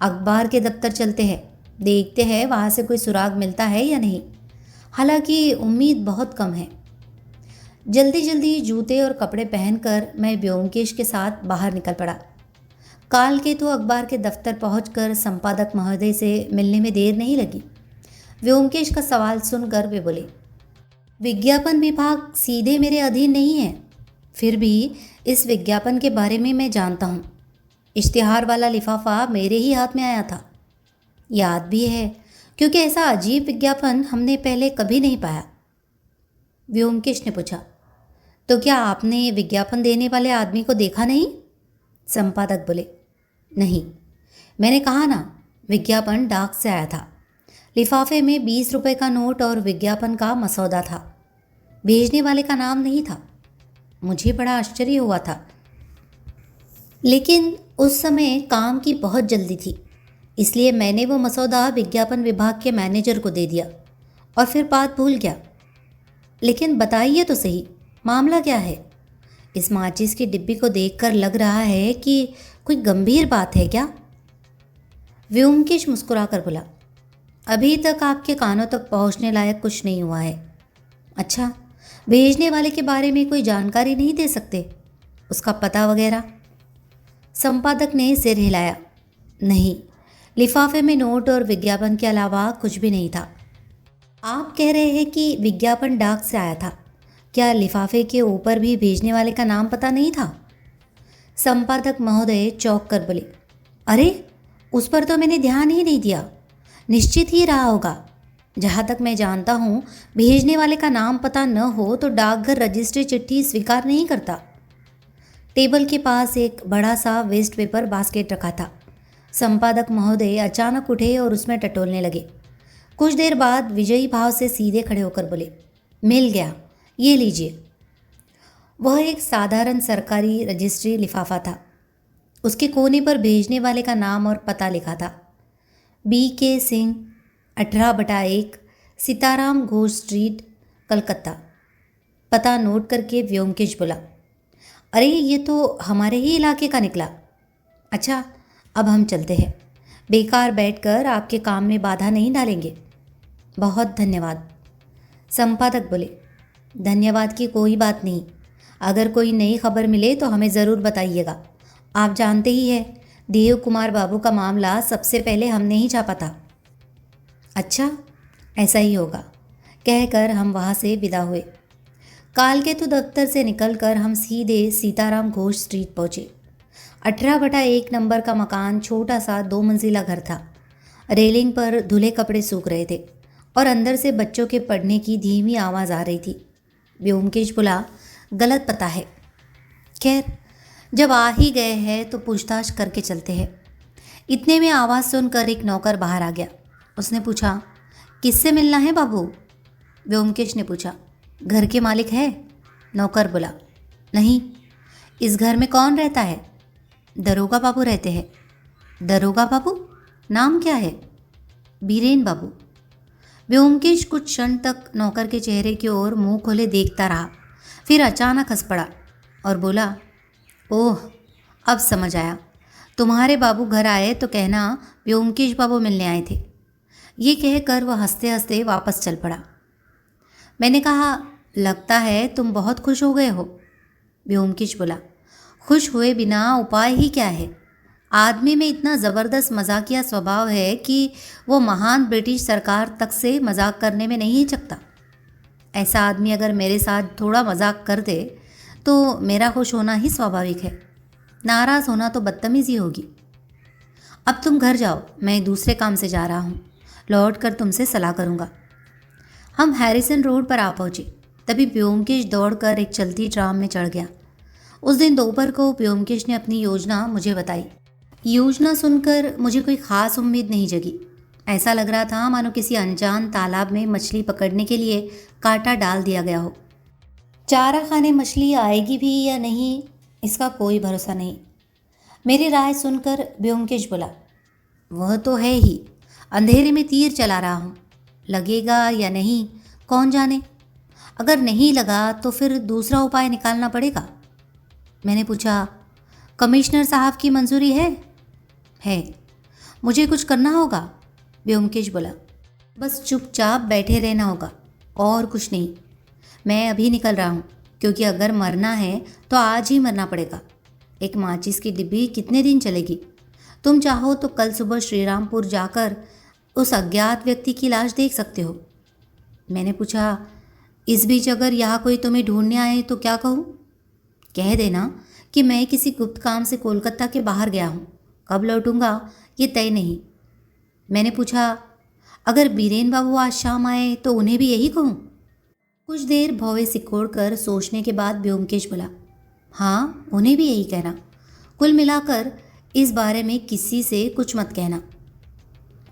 अखबार के दफ्तर चलते हैं, देखते हैं वहाँ से कोई सुराग मिलता है या नहीं। हालांकि उम्मीद बहुत कम है। जल्दी जल्दी जूते और कपड़े पहनकर मैं व्योमकेश के साथ बाहर निकल पड़ा। काल के तो अखबार के दफ्तर पहुंचकर संपादक महोदय से मिलने में देर नहीं लगी। व्योमकेश का सवाल सुनकर वे बोले, विज्ञापन विभाग सीधे मेरे अधीन नहीं है, फिर भी इस विज्ञापन के बारे में मैं जानता हूँ। इश्तिहार वाला लिफाफा मेरे ही हाथ में आया था। याद भी है, क्योंकि ऐसा अजीब विज्ञापन हमने पहले कभी नहीं पाया। व्योमकेश ने पूछा, तो क्या आपने विज्ञापन देने वाले आदमी को देखा नहीं? संपादक बोले, नहीं। मैंने कहा ना, विज्ञापन डाक से आया था। लिफाफे में 20 रुपए का नोट और विज्ञापन का मसौदा था। भेजने वाले का नाम नहीं था। मुझे बड़ा आश्चर्य हुआ था, लेकिन उस समय काम की बहुत जल्दी थी, इसलिए मैंने वो मसौदा विज्ञापन विभाग के मैनेजर को दे दिया और फिर बात भूल गया। लेकिन बताइए तो सही, मामला क्या है? इस माचिस की डिब्बी को देखकर लग रहा है कि कोई गंभीर बात है क्या? व्योमकेश मुस्कुराकर बोला, अभी तक आपके कानों तक पहुंचने लायक कुछ नहीं हुआ है। अच्छा, भेजने वाले के बारे में कोई जानकारी नहीं दे सकते? उसका पता वगैरह? संपादक ने सिर हिलाया, नहीं, लिफाफे में नोट और विज्ञापन के अलावा कुछ भी नहीं था। आप कह रहे हैं कि विज्ञापन डाक से आया था, क्या लिफाफे के ऊपर भी भेजने वाले का नाम पता नहीं था? संपादक महोदय चौंक कर बोले, अरे उस पर तो मैंने ध्यान ही नहीं दिया। निश्चित ही रहा होगा। जहाँ तक मैं जानता हूँ, भेजने वाले का नाम पता न हो तो डाकघर रजिस्ट्री चिट्ठी स्वीकार नहीं करता। टेबल के पास एक बड़ा सा वेस्ट पेपर बास्केट रखा था। संपादक महोदय अचानक उठे और उसमें टटोलने लगे। कुछ देर बाद विजयी भाव से सीधे खड़े होकर बोले, मिल गया, ये लीजिए। वह एक साधारण सरकारी रजिस्ट्री लिफाफा था। उसके कोने पर भेजने वाले का नाम और पता लिखा था, B.K. सिंह, 18/1, सीताराम घोष स्ट्रीट, कलकत्ता। पता नोट करके व्योमकेश बोला, अरे ये तो हमारे ही इलाके का निकला। अच्छा, अब हम चलते हैं। बेकार बैठकर आपके काम में बाधा नहीं डालेंगे। बहुत धन्यवाद। संपादक बोले, धन्यवाद की कोई बात नहीं। अगर कोई नई खबर मिले तो हमें ज़रूर बताइएगा। आप जानते ही हैं, देव कुमार बाबू का मामला सबसे पहले हमने ही छापा था। अच्छा, ऐसा ही होगा, कहकर हम वहाँ से विदा हुए। कालकेतु दफ्तर से निकलकर हम सीधे सीताराम घोष स्ट्रीट पहुँचे। 18/1 नंबर का मकान छोटा सा 2 मंजिला घर था। रेलिंग पर धुले कपड़े सूख रहे थे और अंदर से बच्चों के पढ़ने की धीमी आवाज़ आ रही थी। व्योमकेश बोला, गलत पता है। खैर, जब आ ही गए हैं तो पूछताछ करके चलते हैं। इतने में आवाज़ सुनकर एक नौकर बाहर आ गया। उसने पूछा, किससे मिलना है बाबू? व्योमकेश ने पूछा। घर के मालिक है? नौकर बोला। नहीं। इस घर में कौन रहता है? दरोगा बाबू रहते हैं। दरोगा बाबू? नाम क्या है? बीरेन बाबू। व्योमकेश कुछ क्षण तक नौकर के चेहरे की ओर मुंह खोले देखता रहा, फिर अचानक हंस पड़ा और बोला, ओह, अब समझ आया। तुम्हारे बाबू घर आए तो कहना व्योमकेश बाबू मिलने आए थे। ये कहकर वह हंसते हंसते वापस चल पड़ा। मैंने कहा, लगता है तुम बहुत खुश हो गए हो। व्योमकेश बोला, खुश हुए बिना उपाय ही क्या है। आदमी में इतना ज़बरदस्त मजाकिया स्वभाव है कि वो महान ब्रिटिश सरकार तक से मजाक करने में नहीं हिचकता। ऐसा आदमी अगर मेरे साथ थोड़ा मजाक कर दे तो मेरा खुश होना ही स्वाभाविक है। नाराज़ होना तो बदतमीज़ी होगी। अब तुम घर जाओ, मैं दूसरे काम से जा रहा हूँ। लौट कर तुमसे सलाह करूँगा। हम हैरिसन रोड पर आ पहुँचे। तभी व्योमकेश दौड़कर एक चलती ट्राम में चढ़ गया। उस दिन दोपहर को व्योमकेश ने अपनी योजना मुझे बताई। योजना सुनकर मुझे कोई ख़ास उम्मीद नहीं जगी। ऐसा लग रहा था मानो किसी अनजान तालाब में मछली पकड़ने के लिए कांटा डाल दिया गया हो। चारा खाने मछली आएगी भी या नहीं, इसका कोई भरोसा नहीं। मेरी राय सुनकर व्योमकेश बोला, वह तो है ही। अंधेरे में तीर चला रहा हूँ, लगेगा या नहीं कौन जाने। अगर नहीं लगा तो फिर दूसरा उपाय निकालना पड़ेगा। मैंने पूछा, कमिश्नर साहब की मंजूरी है? है। मुझे कुछ करना होगा? व्योमकेश बोला, बस चुपचाप बैठे रहना होगा और कुछ नहीं। मैं अभी निकल रहा हूँ, क्योंकि अगर मरना है तो आज ही मरना पड़ेगा। एक माचिस की डिब्बी कितने दिन चलेगी? तुम चाहो तो कल सुबह श्रीरामपुर जाकर उस अज्ञात व्यक्ति की लाश देख सकते हो। मैंने पूछा, इस बीच अगर यहाँ कोई तुम्हें ढूंढने आए तो क्या कहूँ? कह देना कि मैं किसी गुप्त काम से कोलकाता के बाहर गया हूँ, कब लौटूंगा ये तय नहीं। मैंने पूछा, अगर बीरेन बाबू आज शाम आए तो उन्हें भी यही कहूँ? कुछ देर भौवे सिकोड़ कर सोचने के बाद व्योमकेश बोला, हाँ, उन्हें भी यही कहना। कुल मिलाकर इस बारे में किसी से कुछ मत कहना।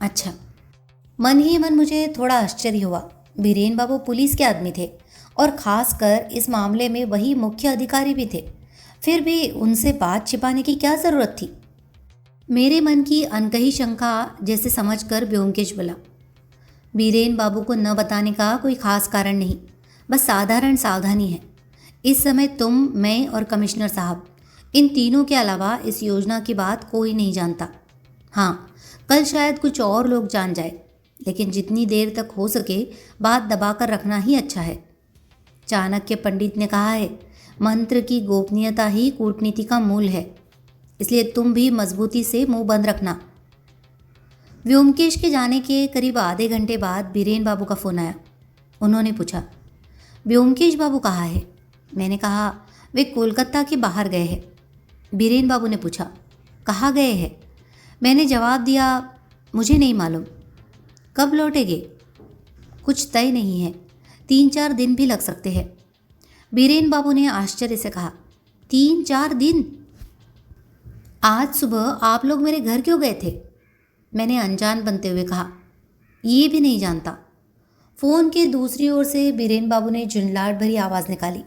अच्छा। मन ही मन मुझे थोड़ा आश्चर्य हुआ। बीरेन बाबू पुलिस के आदमी थे और ख़ासकर इस मामले में वही मुख्य अधिकारी भी थे। फिर भी उनसे बात छिपाने की क्या ज़रूरत थी? मेरे मन की अनकही शंका जैसे समझकर व्योमकेश बोला, बीरेन बाबू को न बताने का कोई ख़ास कारण नहीं, बस साधारण सावधानी है। इस समय तुम, मैं और कमिश्नर साहब, इन तीनों के अलावा इस योजना की बात कोई नहीं जानता। हाँ, कल शायद कुछ और लोग जान जाए, लेकिन जितनी देर तक हो सके बात दबाकर रखना ही अच्छा है। चाणक्य पंडित ने कहा है, मंत्र की गोपनीयता ही कूटनीति का मूल है। इसलिए तुम भी मजबूती से मुंह बंद रखना। व्योमकेश के जाने के करीब आधे घंटे बाद बीरेन बाबू का फ़ोन आया। उन्होंने पूछा, व्योमकेश बाबू कहाँ है? मैंने कहा, वे कोलकाता के बाहर गए हैं। बीरेन बाबू ने पूछा, कहाँ गए हैं? मैंने जवाब दिया, मुझे नहीं मालूम। कब लौटेंगे? कुछ तय नहीं है, 3-4 दिन भी लग सकते हैं। बीरेन बाबू ने आश्चर्य से कहा, 3-4 दिन? आज सुबह आप लोग मेरे घर क्यों गए थे? मैंने अनजान बनते हुए कहा, ये भी नहीं जानता। फ़ोन के दूसरी ओर से बीरेन बाबू ने झुंझलाहट भरी आवाज़ निकाली,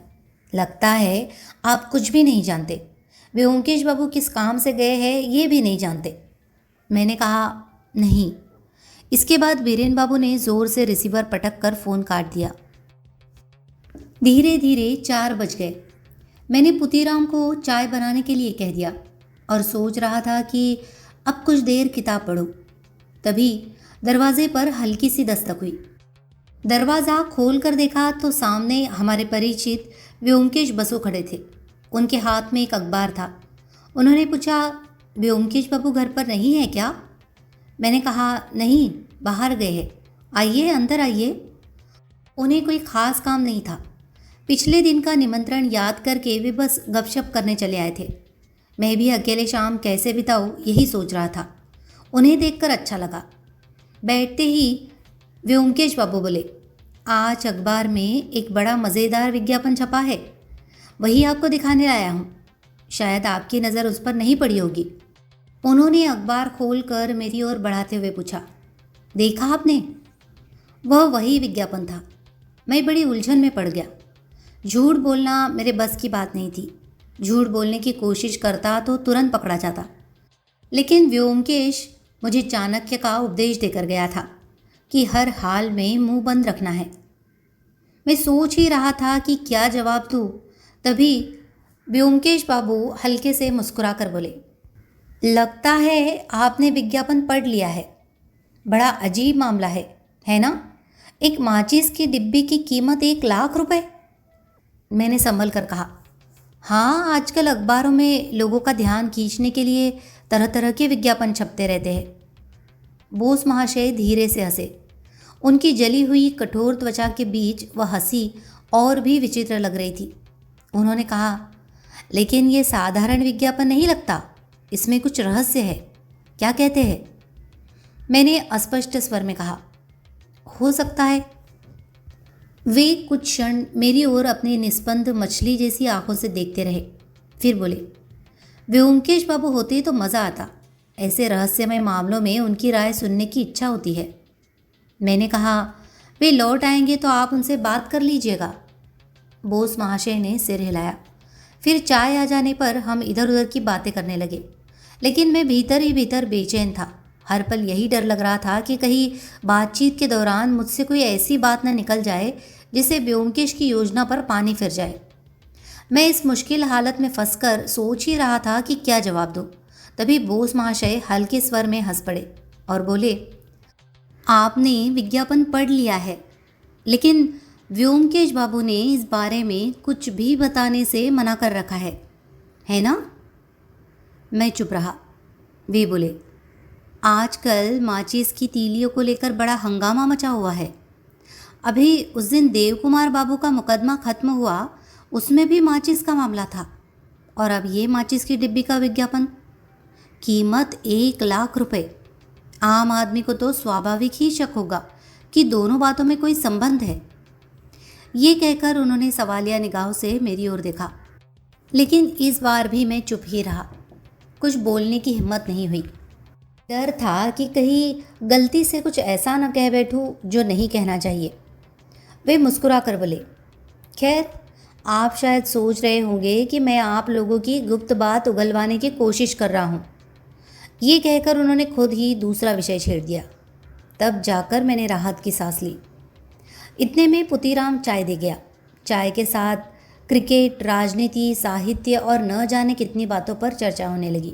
लगता है आप कुछ भी नहीं जानते। व्योमकेश बाबू किस काम से गए हैं ये भी नहीं जानते। मैंने कहा, नहीं। इसके बाद बीरेन बाबू ने ज़ोर से रिसीवर पटक कर फ़ोन काट दिया। धीरे धीरे 4 बज गए। मैंने पुतीराम को चाय बनाने के लिए कह दिया और सोच रहा था कि अब कुछ देर किताब पढूं। तभी दरवाजे पर हल्की सी दस्तक हुई। दरवाज़ा खोल कर देखा तो सामने हमारे परिचित व्योमकेश बसु खड़े थे। उनके हाथ में एक अखबार था। उन्होंने पूछा, व्योमकेश बाबू घर पर नहीं है क्या? मैंने कहा, नहीं, बाहर गए हैं। आइए, अंदर आइए। उन्हें कोई ख़ास काम नहीं था। पिछले दिन का निमंत्रण याद करके वे बस गपशप करने चले आए थे। मैं भी अकेले शाम कैसे बिताऊं यही सोच रहा था। उन्हें देखकर अच्छा लगा। बैठते ही व्योमकेश बाबू बोले, आज अखबार में एक बड़ा मज़ेदार विज्ञापन छपा है, वही आपको दिखाने आया हूँ। शायद आपकी नज़र उस पर नहीं पड़ी होगी। उन्होंने अखबार खोलकर मेरी ओर बढ़ाते हुए पूछा, देखा आपने? वह वही विज्ञापन था। मैं बड़ी उलझन में पड़ गया। झूठ बोलना मेरे बस की बात नहीं थी। झूठ बोलने की कोशिश करता तो तुरंत पकड़ा जाता, लेकिन व्योमकेश मुझे चाणक्य का उपदेश देकर गया था कि हर हाल में मुंह बंद रखना है। मैं सोच ही रहा था कि क्या जवाब दूँ, तभी व्योमकेश बाबू हल्के से मुस्कुरा कर बोले, लगता है आपने विज्ञापन पढ़ लिया है। बड़ा अजीब मामला है ना? एक माचिस की डिब्बी की कीमत 1 लाख रुपए। मैंने संभल कर कहा, हाँ, आजकल अखबारों में लोगों का ध्यान खींचने के लिए तरह तरह के विज्ञापन छपते रहते हैं। बोस महाशय धीरे से हंसे। उनकी जली हुई कठोर त्वचा के बीच वह हंसी और भी विचित्र लग रही थी। उन्होंने कहा, लेकिन ये साधारण विज्ञापन नहीं लगता, इसमें कुछ रहस्य है, क्या कहते हैं? मैंने अस्पष्ट स्वर में कहा, हो सकता है। वे कुछ क्षण मेरी ओर अपनी निस्पंद मछली जैसी आंखों से देखते रहे, फिर बोले, व्योमकेश बाबू होते तो मज़ा आता। ऐसे रहस्यमय मामलों में उनकी राय सुनने की इच्छा होती है। मैंने कहा, वे लौट आएंगे तो आप उनसे बात कर लीजिएगा। बोस महाशय ने सिर हिलाया। फिर चाय आ जाने पर हम इधर उधर की बातें करने लगे, लेकिन मैं भीतर ही भीतर बेचैन था। हर पल यही डर लग रहा था कि कहीं बातचीत के दौरान मुझसे कोई ऐसी बात न निकल जाए जिससे व्योमकेश की योजना पर पानी फिर जाए। मैं इस मुश्किल हालत में फंसकर सोच ही रहा था कि क्या जवाब दूँ। तभी बोस महाशय हल्के स्वर में हंस पड़े और बोले, आपने विज्ञापन पढ़ लिया है, लेकिन व्योमकेश बाबू ने इस बारे में कुछ भी बताने से मना कर रखा है ना? मैं चुप रहा। वे बोले, आजकल माचिस की तीलियों को लेकर बड़ा हंगामा मचा हुआ है। अभी उस दिन देवकुमार बाबू का मुकदमा खत्म हुआ, उसमें भी माचिस का मामला था, और अब ये माचिस की डिब्बी का विज्ञापन। कीमत 1 लाख रुपए। आम आदमी को तो स्वाभाविक ही शक होगा कि दोनों बातों में कोई संबंध है। ये कहकर उन्होंने सवालिया निगाहों से मेरी ओर देखा, लेकिन इस बार भी मैं चुप ही रहा। कुछ बोलने की हिम्मत नहीं हुई। डर था कि कहीं गलती से कुछ ऐसा न कह बैठूं जो नहीं कहना चाहिए। वे मुस्कुरा कर बोले, खैर, आप शायद सोच रहे होंगे कि मैं आप लोगों की गुप्त बात उगलवाने की कोशिश कर रहा हूँ। ये कहकर उन्होंने खुद ही दूसरा विषय छेड़ दिया। तब जाकर मैंने राहत की सांस ली। इतने में पुतीराम चाय दे गया। चाय के साथ क्रिकेट, राजनीति, साहित्य और न जाने कितनी बातों पर चर्चा होने लगी।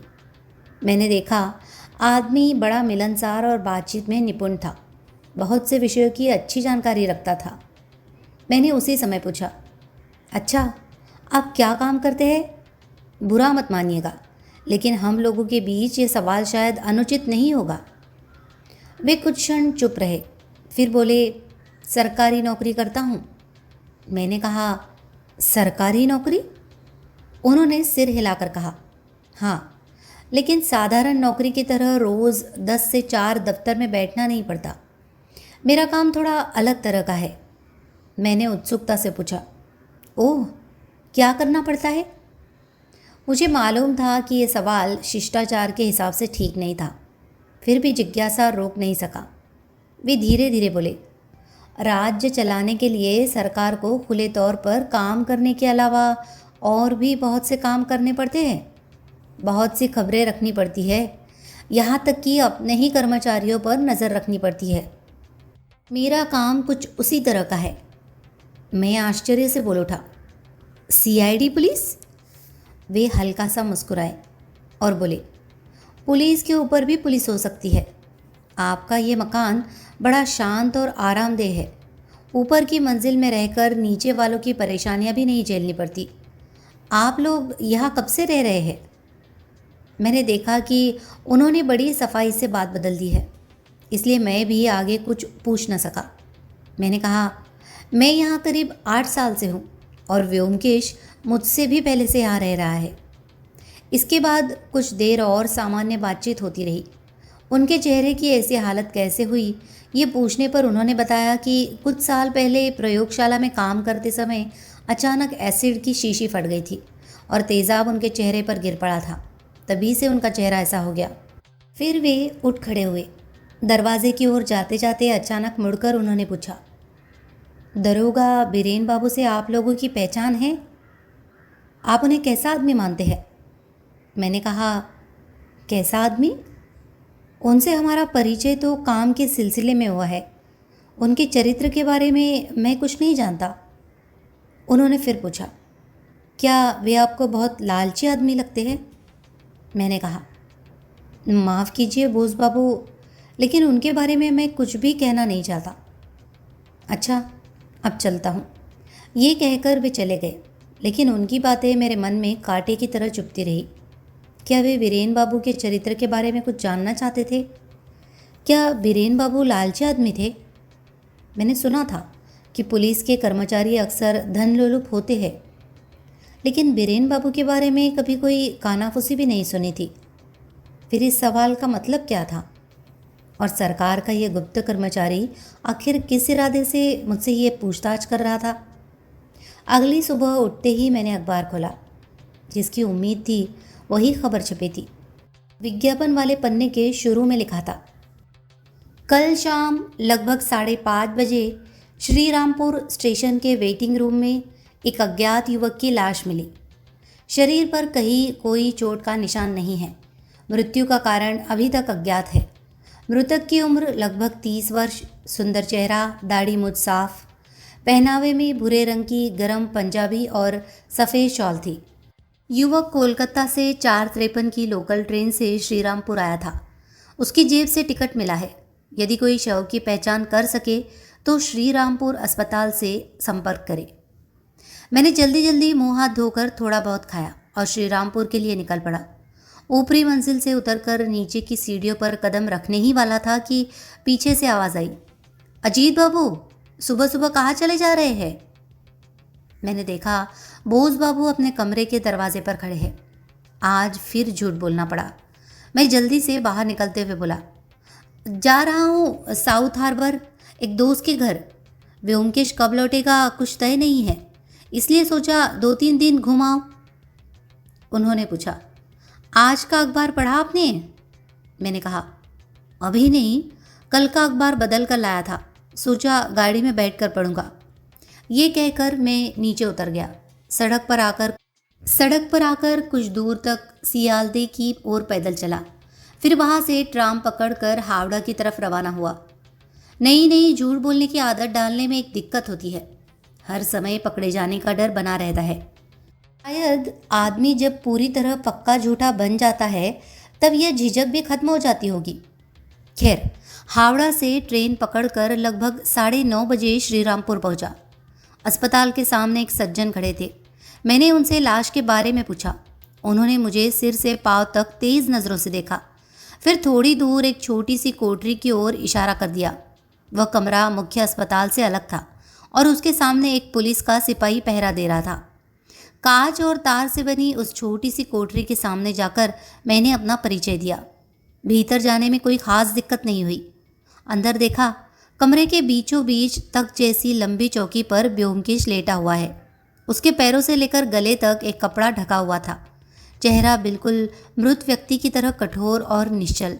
मैंने देखा, आदमी बड़ा मिलनसार और बातचीत में निपुण था। बहुत से विषयों की अच्छी जानकारी रखता था। मैंने उसी समय पूछा, अच्छा, आप क्या काम करते हैं? बुरा मत मानिएगा, लेकिन हम लोगों के बीच ये सवाल शायद अनुचित नहीं होगा। वे कुछ क्षण चुप रहे, फिर बोले, सरकारी नौकरी करता हूँ। मैंने कहा, सरकारी नौकरी? उन्होंने सिर हिलाकर कहा, हाँ, लेकिन साधारण नौकरी की तरह रोज़ 10 से 4 दफ्तर में बैठना नहीं पड़ता। मेरा काम थोड़ा अलग तरह का है। मैंने उत्सुकता से पूछा, ओह, क्या करना पड़ता है? मुझे मालूम था कि ये सवाल शिष्टाचार के हिसाब से ठीक नहीं था, फिर भी जिज्ञासा रोक नहीं सका। वे धीरे धीरे बोले, राज्य चलाने के लिए सरकार को खुले तौर पर काम करने के अलावा और भी बहुत से काम करने पड़ते हैं। बहुत सी खबरें रखनी पड़ती है, यहाँ तक कि अपने ही कर्मचारियों पर नज़र रखनी पड़ती है। मेरा काम कुछ उसी तरह का है। मैं आश्चर्य से बोल उठा, सीआईडी पुलिस? वे हल्का सा मुस्कुराए और बोले, पुलिस के ऊपर भी पुलिस हो सकती है। आपका ये मकान बड़ा शांत और आरामदेह है। ऊपर की मंजिल में रहकर नीचे वालों की परेशानियां भी नहीं झेलनी पड़ती। आप लोग यहाँ कब से रह रहे हैं? मैंने देखा कि उन्होंने बड़ी सफाई से बात बदल दी है, इसलिए मैं भी आगे कुछ पूछ न सका। मैंने कहा, मैं यहाँ करीब 8 साल से हूँ और व्योमकेश मुझसे भी पहले से यहाँ रह रहा है। इसके बाद कुछ देर और सामान्य बातचीत होती रही। उनके चेहरे की ऐसी हालत कैसे हुई, ये पूछने पर उन्होंने बताया कि कुछ साल पहले प्रयोगशाला में काम करते समय अचानक एसिड की शीशी फट गई थी और तेज़ाब उनके चेहरे पर गिर पड़ा था। तभी से उनका चेहरा ऐसा हो गया। फिर वे उठ खड़े हुए। दरवाजे की ओर जाते जाते अचानक मुड़कर उन्होंने पूछा, दरोगा बीरेन बाबू से आप लोगों की पहचान है? आप उन्हें कैसा आदमी मानते हैं? मैंने कहा, कैसा आदमी? उनसे हमारा परिचय तो काम के सिलसिले में हुआ है। उनके चरित्र के बारे में मैं कुछ नहीं जानता। उन्होंने फिर पूछा, क्या वे आपको बहुत लालची आदमी लगते हैं? मैंने कहा, माफ़ कीजिए बोस बाबू, लेकिन उनके बारे में मैं कुछ भी कहना नहीं चाहता। अच्छा, अब चलता हूँ। ये कहकर वे चले गए, लेकिन उनकी बातें मेरे मन में कांटे की तरह चुभती रही। क्या वे बीरेन बाबू के चरित्र के बारे में कुछ जानना चाहते थे? क्या बीरेन बाबू लालची आदमी थे? मैंने सुना था कि पुलिस के कर्मचारी अक्सर धन लोलुप होते हैं, लेकिन बीरेन बाबू के बारे में कभी कोई कानाफूसी भी नहीं सुनी थी। फिर इस सवाल का मतलब क्या था? और सरकार का ये गुप्त कर्मचारी आखिर किस इरादे से मुझसे ये पूछताछ कर रहा था? अगली सुबह उठते ही मैंने अखबार खोला। जिसकी उम्मीद थी वही खबर छपी थी। विज्ञापन वाले पन्ने के शुरू में लिखा था, कल शाम लगभग 5:30 बजे श्रीरामपुर स्टेशन के वेटिंग रूम में एक अज्ञात युवक की लाश मिली। शरीर पर कहीं कोई चोट का निशान नहीं है। मृत्यु का कारण अभी तक अज्ञात है। मृतक की उम्र लगभग 30 वर्ष, सुंदर चेहरा, दाढ़ी मूंछ साफ, पहनावे में भूरे रंग की गरम पंजाबी और सफ़ेद शॉल थी। युवक कोलकाता से 4:53 की लोकल ट्रेन से श्रीरामपुर आया था। उसकी जेब से टिकट मिला है। यदि कोई शव की पहचान कर सके तो श्रीरामपुर अस्पताल से संपर्क करे। मैंने जल्दी जल्दी मुंह हाथ धोकर थोड़ा बहुत खाया और श्रीरामपुर के लिए निकल पड़ा। ऊपरी मंजिल से उतरकर नीचे की सीढ़ियों पर कदम रखने ही वाला था कि पीछे से आवाज़ आई, अजीत बाबू, सुबह सुबह कहाँ चले जा रहे हैं? मैंने देखा बोस बाबू अपने कमरे के दरवाजे पर खड़े हैं। आज फिर झूठ बोलना पड़ा। मैं जल्दी से बाहर निकलते हुए बोला, जा रहा हूँ साउथ हार्बर, एक दोस्त के घर। व्योमकेश कब लौटेगा कुछ तय नहीं है, इसलिए सोचा 2-3 दिन घुमाओ। उन्होंने पूछा, आज का अखबार पढ़ा आपने? मैंने कहा, अभी नहीं, कल का अखबार बदल कर लाया था, सोचा गाड़ी में बैठकर पढ़ूंगा। ये कहकर मैं नीचे उतर गया। सड़क पर आकर कुछ दूर तक सियालदे की ओर पैदल चला। फिर वहाँ से ट्राम पकड़कर हावड़ा की तरफ रवाना हुआ। नई झूठ बोलने की आदत डालने में एक दिक्कत होती है। हर समय पकड़े जाने का डर बना रहता है। शायद आदमी जब पूरी तरह पक्का झूठा बन जाता है तब यह झिझक भी खत्म हो जाती होगी। खैर, हावड़ा से ट्रेन पकड़कर लगभग 9:30 बजे श्रीरामपुर पहुंचा। अस्पताल के सामने एक सज्जन खड़े थे। मैंने उनसे लाश के बारे में पूछा। उन्होंने मुझे सिर से पांव तक तेज नज़रों से देखा, फिर थोड़ी दूर एक छोटी सी कोठरी की ओर इशारा कर दिया। वह कमरा मुख्य अस्पताल से अलग था और उसके सामने एक पुलिस का सिपाही पहरा दे रहा था। कांच और तार से बनी उस छोटी सी कोठरी के सामने जाकर मैंने अपना परिचय दिया। भीतर जाने में कोई खास दिक्कत नहीं हुई। अंदर देखा, कमरे के बीचों बीच तख्त जैसी लंबी चौकी पर व्योमकेश लेटा हुआ है। उसके पैरों से लेकर गले तक एक कपड़ा ढका हुआ था। चेहरा बिल्कुल मृत व्यक्ति की तरह कठोर और निश्चल।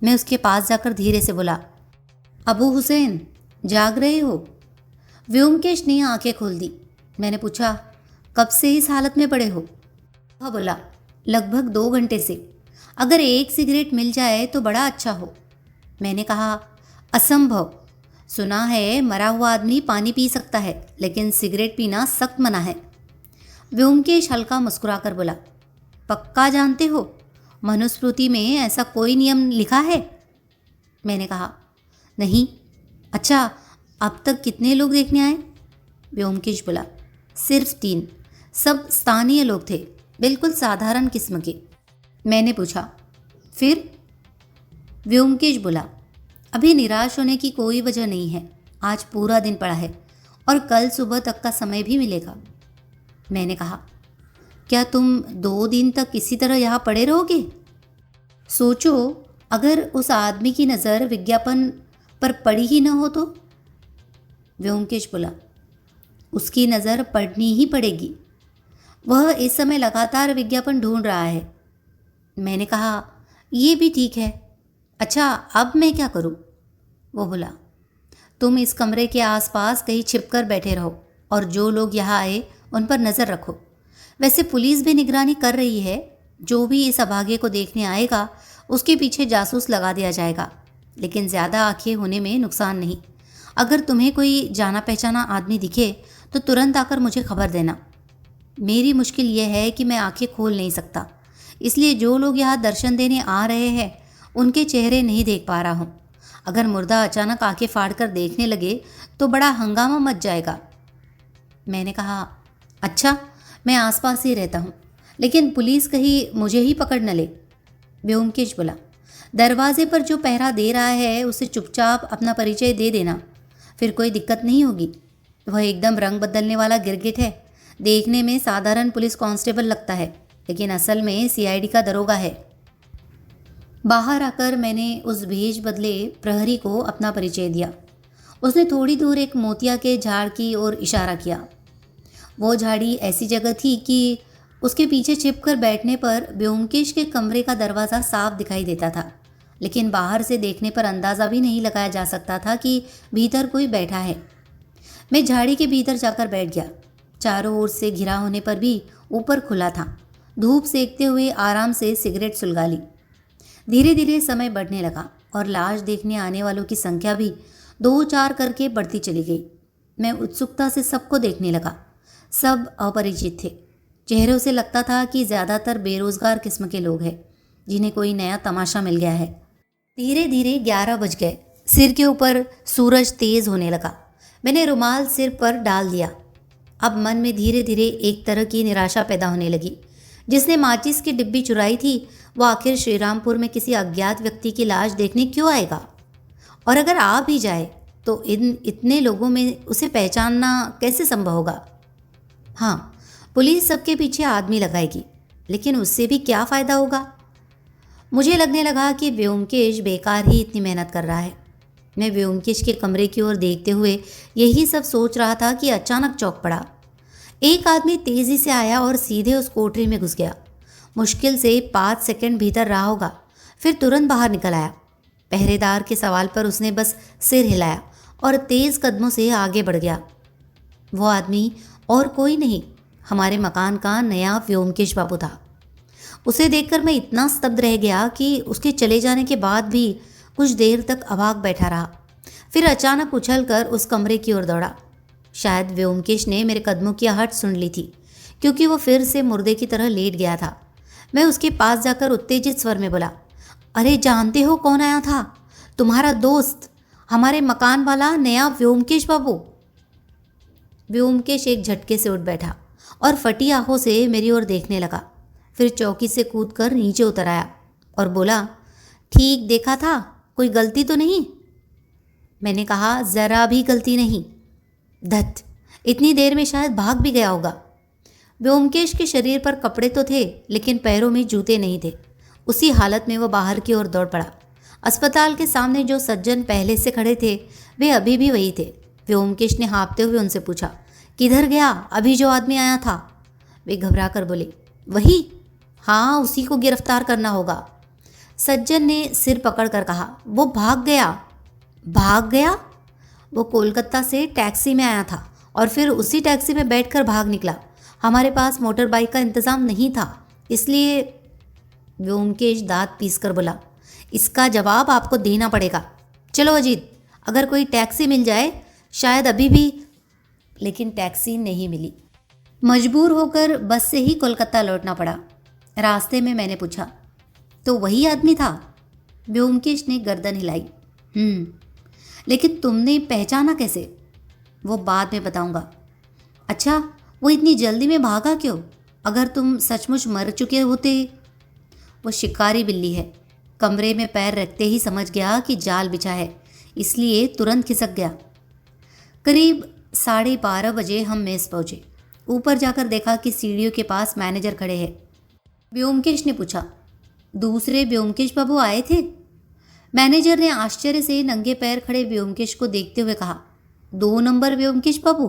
मैं उसके पास जाकर धीरे से बोला, अबू हुसैन, जाग रहे हो? व्योमकेश ने आंखें खोल दी। मैंने पूछा, कब से इस हालत में पड़े हो? वह बोला, लगभग 2 घंटे से। अगर एक सिगरेट मिल जाए तो बड़ा अच्छा हो। मैंने कहा, असंभव। सुना है मरा हुआ आदमी पानी पी सकता है, लेकिन सिगरेट पीना सख्त मना है। व्योमकेश हल्का मुस्कुराकर बोला, पक्का जानते हो? मनुस्मृति में ऐसा कोई नियम लिखा है? मैंने कहा, नहीं। अच्छा, अब तक कितने लोग देखने आए? व्योमकेश बोला, सिर्फ 3। सब स्थानीय लोग थे, बिल्कुल साधारण किस्म के। मैंने पूछा, फिर? व्योमकेश बोला, अभी निराश होने की कोई वजह नहीं है। आज पूरा दिन पड़ा है और कल सुबह तक का समय भी मिलेगा। मैंने कहा, क्या तुम 2 दिन तक इसी तरह यहाँ पड़े रहोगे? सोचो, अगर उस आदमी की नज़र विज्ञापन पर पड़ी ही न हो तो? व्योमकेश बोला, उसकी नज़र पड़नी ही पड़ेगी। वह इस समय लगातार विज्ञापन ढूंढ रहा है। मैंने कहा, ये भी ठीक है। अच्छा, अब मैं क्या करूं? वो बोला, तुम इस कमरे के आसपास कहीं छिपकर बैठे रहो और जो लोग यहाँ आए उन पर नज़र रखो। वैसे पुलिस भी निगरानी कर रही है। जो भी इस अभागे को देखने आएगा उसके पीछे जासूस लगा दिया जाएगा, लेकिन ज़्यादा आंखें होने में नुकसान नहीं। अगर तुम्हें कोई जाना पहचाना आदमी दिखे तो तुरंत आकर मुझे खबर देना। मेरी मुश्किल यह है कि मैं आंखें खोल नहीं सकता, इसलिए जो लोग यहाँ दर्शन देने आ रहे हैं उनके चेहरे नहीं देख पा रहा हूँ। अगर मुर्दा अचानक आंखें फाड़ कर देखने लगे तो बड़ा हंगामा मच जाएगा। मैंने कहा, अच्छा, मैं आसपास ही रहता हूँ, लेकिन पुलिस कहीं मुझे ही पकड़ न ले। व्योमकेश बोला, दरवाजे पर जो पहरा दे रहा है उसे चुपचाप अपना परिचय दे देना, फिर कोई दिक्कत नहीं होगी। वह एकदम रंग बदलने वाला गिरगिट है। देखने में साधारण पुलिस कांस्टेबल लगता है, लेकिन असल में सीआईडी का दरोगा है। बाहर आकर मैंने उस भेष बदले प्रहरी को अपना परिचय दिया। उसने थोड़ी दूर एक मोतिया के झाड़ की ओर इशारा किया। वो झाड़ी ऐसी जगह थी कि उसके पीछे छिपकर बैठने पर व्योमकेश के कमरे का दरवाज़ा साफ दिखाई देता था, लेकिन बाहर से देखने पर अंदाज़ा भी नहीं लगाया जा सकता था कि भीतर कोई बैठा है। मैं झाड़ी के भीतर जाकर बैठ गया। चारों ओर से घिरा होने पर भी ऊपर खुला था। धूप सेकते हुए आराम से सिगरेट सुलगा ली। धीरे धीरे समय बढ़ने लगा और लाश देखने आने वालों की संख्या भी 2-4 करके बढ़ती चली गई। मैं उत्सुकता से सबको देखने लगा। सब अपरिचित थे। चेहरों से लगता था कि ज़्यादातर बेरोजगार किस्म के लोग हैं जिन्हें कोई नया तमाशा मिल गया है। धीरे धीरे 11 बज गए। सिर के ऊपर सूरज तेज होने लगा। मैंने रुमाल सिर पर डाल दिया। अब मन में धीरे धीरे एक तरह की निराशा पैदा होने लगी। जिसने माचिस की डिब्बी चुराई थी वो आखिर श्रीरामपुर में किसी अज्ञात व्यक्ति की लाश देखने क्यों आएगा? और अगर आ भी जाए तो इतने लोगों में उसे पहचानना कैसे संभव होगा? हाँ, पुलिस सबके पीछे आदमी लगाएगी, लेकिन उससे भी क्या फ़ायदा होगा? मुझे लगने लगा कि व्योमकेश बेकार ही इतनी मेहनत कर रहा है। मैं व्योमकेश के कमरे की ओर देखते हुए यही सब सोच रहा था कि अचानक चौंक पड़ा। एक आदमी तेज़ी से आया और सीधे उस कोठरी में घुस गया। मुश्किल से 5 सेकंड भीतर रहा होगा, फिर तुरंत बाहर निकल आया। पहरेदार के सवाल पर उसने बस सिर हिलाया और तेज़ कदमों से आगे बढ़ गया। वो आदमी और कोई नहीं, हमारे मकान का नया व्योमकेश बाबू था। उसे देखकर मैं इतना स्तब्ध रह गया कि उसके चले जाने के बाद भी कुछ देर तक अवाक बैठा रहा। फिर अचानक उछलकर उस कमरे की ओर दौड़ा। शायद व्योमकेश ने मेरे कदमों की आहट सुन ली थी, क्योंकि वो फिर से मुर्दे की तरह लेट गया था। मैं उसके पास जाकर उत्तेजित स्वर में बोला, अरे जानते हो कौन आया था? तुम्हारा दोस्त, हमारे मकान वाला नया व्योमकेश बाबू। व्योमकेश एक झटके से उठ बैठा और फटी आंखों से मेरी ओर देखने लगा। फिर चौकी से कूदकर नीचे उतर आया और बोला, ठीक देखा था, कोई गलती तो नहीं? मैंने कहा, ज़रा भी गलती नहीं। धत, इतनी देर में शायद भाग भी गया होगा। व्योमकेश के शरीर पर कपड़े तो थे, लेकिन पैरों में जूते नहीं थे। उसी हालत में वो बाहर की ओर दौड़ पड़ा। अस्पताल के सामने जो सज्जन पहले से खड़े थे वे अभी भी वही थे। व्योमकेश ने हाँफते हुए उनसे पूछा, किधर गया अभी जो आदमी आया था? वे घबरा कर बोले, वही, हाँ, उसी को गिरफ्तार करना होगा। सज्जन ने सिर पकड़कर कहा, वो भाग गया। भाग गया? वो कोलकाता से टैक्सी में आया था और फिर उसी टैक्सी में बैठकर भाग निकला। हमारे पास मोटर बाइक का इंतज़ाम नहीं था, इसलिए। व्योमकेश दांत पीसकर बोला, इसका जवाब आपको देना पड़ेगा। चलो अजीत, अगर कोई टैक्सी मिल जाए, शायद अभी भी। लेकिन टैक्सी नहीं मिली। मजबूर होकर बस से ही कोलकाता लौटना पड़ा। रास्ते में मैंने पूछा, तो वही आदमी था? व्योमकेश ने गर्दन हिलाई। लेकिन तुमने पहचाना कैसे? वो बाद में बताऊंगा। अच्छा, वो इतनी जल्दी में भागा क्यों? अगर तुम सचमुच मर चुके होते। वो शिकारी बिल्ली है। कमरे में पैर रखते ही समझ गया कि जाल बिछा है, इसलिए तुरंत खिसक गया। करीब 12:30 बजे हम मेस पहुँचे। ऊपर जाकर देखा कि सीढ़ियों के पास मैनेजर खड़े हैं। व्योमकेश ने पूछा, दूसरे व्योमकेश बाबू आए थे? मैनेजर ने आश्चर्य से नंगे पैर खड़े व्योमकेश को देखते हुए कहा, 2 नंबर व्योमकेश बाबू?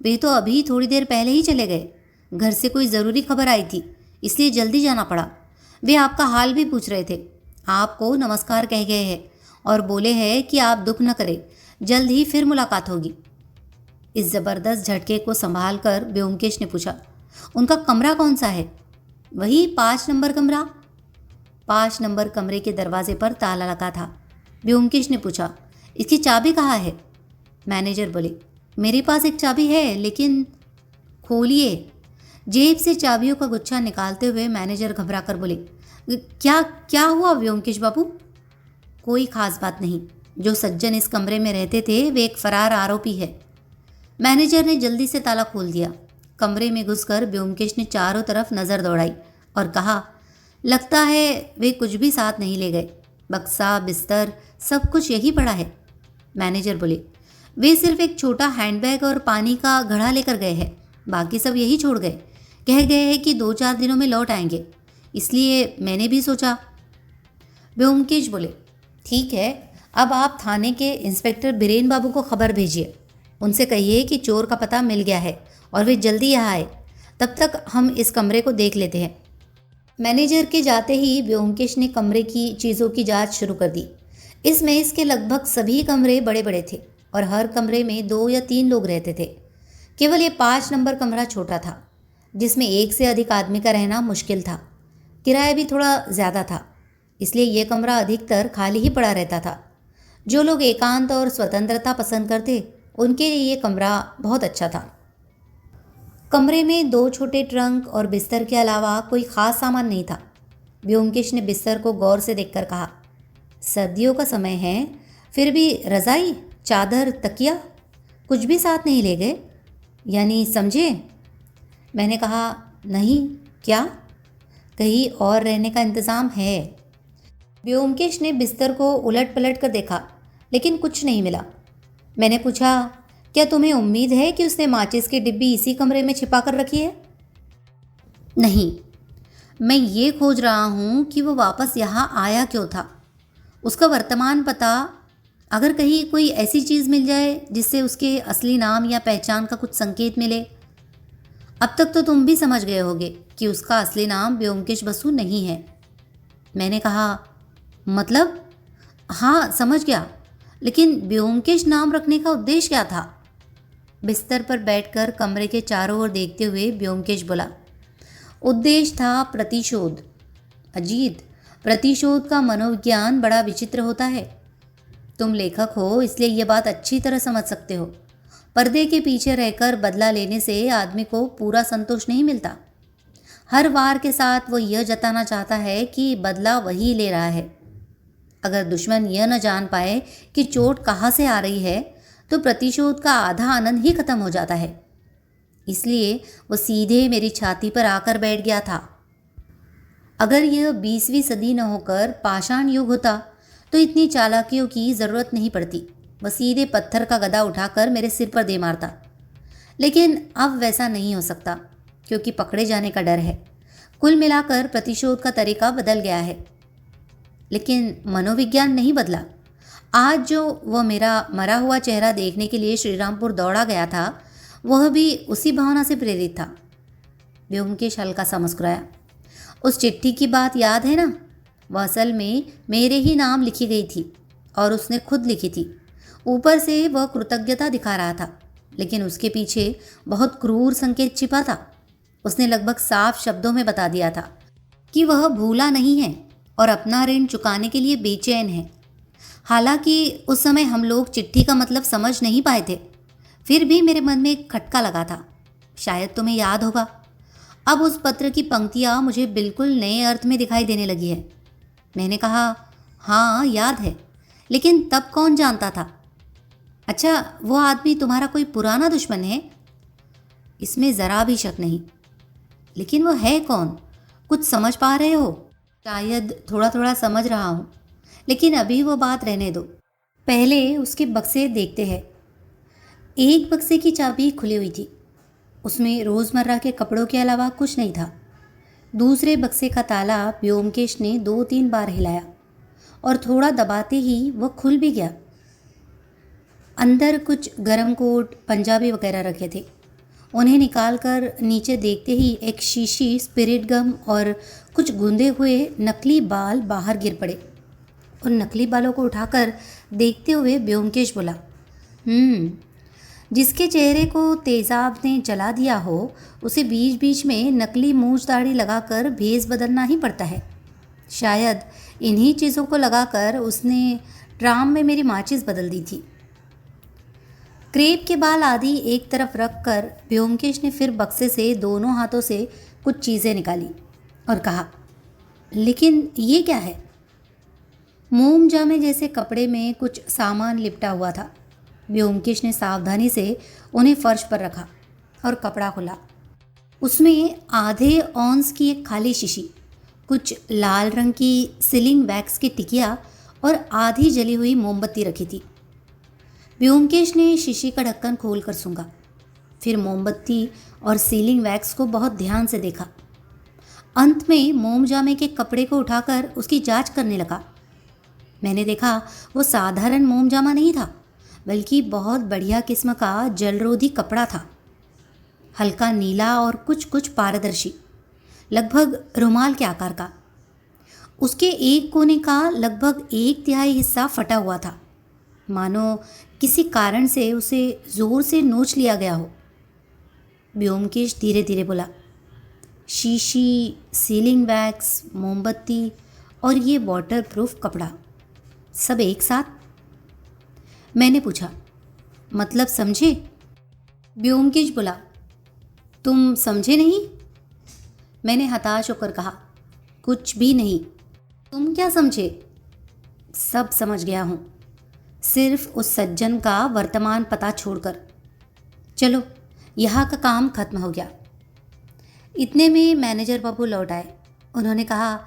वे तो अभी थोड़ी देर पहले ही चले गए। घर से कोई ज़रूरी खबर आई थी, इसलिए जल्दी जाना पड़ा। वे आपका हाल भी पूछ रहे थे। आपको नमस्कार कह गए हैं और बोले हैं कि आप दुख न करें, जल्द ही फिर मुलाकात होगी। इस ज़बरदस्त झटके को संभाल कर ब्योमकेश ने पूछा, उनका कमरा कौन सा है? वही 5 नंबर कमरा। 5 नंबर कमरे के दरवाजे पर ताला लगा था। ब्योमकेश ने पूछा, इसकी चाबी कहाँ है? मैनेजर बोले, मेरे पास एक चाबी है, लेकिन खोलिए। जेब से चाबियों का गुच्छा निकालते हुए मैनेजर घबरा कर बोले, क्या क्या हुआ ब्योमकेश बाबू? कोई खास बात नहीं। जो सज्जन इस कमरे में रहते थे वे एक फरार आरोपी है। मैनेजर ने जल्दी से ताला खोल दिया। कमरे में घुसकर ब्योमकेश ने चारों तरफ नज़र दौड़ाई और कहा, लगता है वे कुछ भी साथ नहीं ले गए। बक्सा, बिस्तर, सब कुछ यही पड़ा है। मैनेजर बोले, वे सिर्फ एक छोटा हैंडबैग और पानी का घड़ा लेकर गए हैं, बाकी सब यही छोड़ गए। कह गए हैं कि 2-4 दिनों में लौट आएंगे, इसलिए मैंने भी सोचा। ब्योमकेश बोले, ठीक है, अब आप थाने के इंस्पेक्टर बीरेन बाबू को खबर भेजिए। उनसे कहिए कि चोर का पता मिल गया है और वे जल्दी यहाँ आए। तब तक हम इस कमरे को देख लेते हैं। मैनेजर के जाते ही ब्योमकेश ने कमरे की चीज़ों की जांच शुरू कर दी। इस मेज़ के लगभग सभी कमरे बड़े बड़े थे और हर कमरे में 2 या 3 लोग रहते थे। केवल ये 5 नंबर कमरा छोटा था, जिसमें एक से अधिक आदमी का रहना मुश्किल था। किराया भी थोड़ा ज़्यादा था, इसलिए यह कमरा अधिकतर खाली ही पड़ा रहता था। जो लोग एकांत और स्वतंत्रता पसंद करते उनके लिए ये कमरा बहुत अच्छा था। कमरे में 2 छोटे ट्रंक और बिस्तर के अलावा कोई ख़ास सामान नहीं था। ब्योमकेश ने बिस्तर को गौर से देखकर कहा, सर्दियों का समय है, फिर भी रज़ाई, चादर, तकिया कुछ भी साथ नहीं ले गए, यानी समझे? मैंने कहा, नहीं, क्या? कहीं और रहने का इंतज़ाम है? ब्योमकेश ने बिस्तर को उलट पलट कर देखा, लेकिन कुछ नहीं मिला। मैंने पूछा, क्या तुम्हें उम्मीद है कि उसने माचिस की डिब्बी इसी कमरे में छिपा कर रखी है? नहीं, मैं ये खोज रहा हूँ कि वो वापस यहाँ आया क्यों था। उसका वर्तमान पता, अगर कहीं कोई ऐसी चीज़ मिल जाए जिससे उसके असली नाम या पहचान का कुछ संकेत मिले। अब तक तो तुम भी समझ गए होगे कि उसका असली नाम ब्योमकेश बसु नहीं है। मैंने कहा, मतलब? हाँ, समझ गया, लेकिन ब्योमकेश नाम रखने का उद्देश्य क्या था? बिस्तर पर बैठकर कमरे के चारों ओर देखते हुए ब्योमकेश बोला, उद्देश्य था प्रतिशोध। अजीत, प्रतिशोध का मनोविज्ञान बड़ा विचित्र होता है। तुम लेखक हो, इसलिए यह बात अच्छी तरह समझ सकते हो। पर्दे के पीछे रहकर बदला लेने से आदमी को पूरा संतोष नहीं मिलता। हर वार के साथ वो यह जताना चाहता है कि बदला वही ले रहा है। अगर दुश्मन यह न जान पाए कि चोट कहाँ से आ रही है, तो प्रतिशोध का आधा आनंद ही खत्म हो जाता है। इसलिए वो सीधे मेरी छाती पर आकर बैठ गया था। अगर यह 20वीं सदी न होकर पाषाण युग होता तो इतनी चालाकियों की ज़रूरत नहीं पड़ती। वह सीधे पत्थर का गदा उठाकर मेरे सिर पर दे मारता। लेकिन अब वैसा नहीं हो सकता, क्योंकि पकड़े जाने का डर है। कुल मिलाकर प्रतिशोध का तरीका बदल गया है, लेकिन मनोविज्ञान नहीं बदला। आज जो वह मेरा मरा हुआ चेहरा देखने के लिए श्रीरामपुर दौड़ा गया था, वह भी उसी भावना से प्रेरित था। ब्योमकेश हल्का सा मुस्कुराया। उस चिट्ठी की बात याद है ना? वह असल में मेरे ही नाम लिखी गई थी और उसने खुद लिखी थी। ऊपर से वह कृतज्ञता दिखा रहा था, लेकिन उसके पीछे बहुत क्रूर संकेत छिपा था। उसने लगभग साफ शब्दों में बता दिया था कि वह भूला नहीं है और अपना ऋण चुकाने के लिए बेचैन है। हालांकि उस समय हम लोग चिट्ठी का मतलब समझ नहीं पाए थे, फिर भी मेरे मन में एक खटका लगा था। शायद तुम्हें याद होगा। अब उस पत्र की पंक्तियाँ मुझे बिल्कुल नए अर्थ में दिखाई देने लगी है। मैंने कहा, हाँ याद है, लेकिन तब कौन जानता था? अच्छा, वो आदमी तुम्हारा कोई पुराना दुश्मन है? इसमें ज़रा भी शक नहीं। लेकिन वो है कौन? कुछ समझ पा रहे हो? शायद थोड़ा थोड़ा समझ रहा हूँ, लेकिन अभी वो बात रहने दो। पहले उसके बक्से देखते हैं। एक बक्से की चाबी खुली हुई थी, उसमें रोज़मर्रा के कपड़ों के अलावा कुछ नहीं था। दूसरे बक्से का ताला ब्योमकेश ने 2-3 बार हिलाया और थोड़ा दबाते ही वह खुल भी गया। अंदर कुछ गरम कोट, पंजाबी वगैरह रखे थे। उन्हें निकालकर नीचे देखते ही एक शीशी स्पिरिट गम और कुछ गूंदे हुए नकली बाल बाहर गिर पड़े। उन नकली बालों को उठाकर देखते हुए ब्योमकेश बोला, जिसके चेहरे को तेजाब ने जला दिया हो उसे बीच बीच में नकली मूंछ दाढ़ी लगाकर भेस बदलना ही पड़ता है। शायद इन्हीं चीज़ों को लगाकर उसने ट्राम में मेरी माचिस बदल दी थी। क्रेप के बाल आदि एक तरफ रखकर ब्योमकेश ने फिर बक्से से दोनों हाथों से कुछ चीज़ें निकाली और कहा, लेकिन ये क्या है? मोम जामे जैसे कपड़े में कुछ सामान लिपटा हुआ था। ब्योमकेश ने सावधानी से उन्हें फर्श पर रखा और कपड़ा खुला। उसमें आधे औंस की एक खाली शीशी, कुछ लाल रंग की सीलिंग वैक्स की टिकिया और आधी जली हुई मोमबत्ती रखी थी। ब्योमकेश ने शीशी का ढक्कन खोलकर सूंघा, फिर मोमबत्ती और सीलिंग वैक्स को बहुत ध्यान से देखा। अंत में मोम जामे के कपड़े को उठाकर उसकी जांच करने लगा। मैंने देखा वो साधारण मोम जामा नहीं था, बल्कि बहुत बढ़िया किस्म का जलरोधी कपड़ा था। हल्का नीला और कुछ कुछ पारदर्शी, लगभग रुमाल के आकार का। उसके एक कोने का लगभग 1/3 हिस्सा फटा हुआ था, मानो किसी कारण से उसे जोर से नोच लिया गया हो। ब्योमकेश धीरे धीरे बोला, शीशी, सीलिंग वैक्स, मोमबत्ती और ये वाटरप्रूफ कपड़ा, सब एक साथ? मैंने पूछा, मतलब समझे? ब्योमकेश बोला, तुम समझे नहीं? मैंने हताश होकर कहा, कुछ भी नहीं। तुम क्या समझे? सब समझ गया हूँ, सिर्फ उस सज्जन का वर्तमान पता छोड़कर। चलो, यहाँ का काम खत्म हो गया। इतने में मैनेजर बाबू लौट आए। उन्होंने कहा,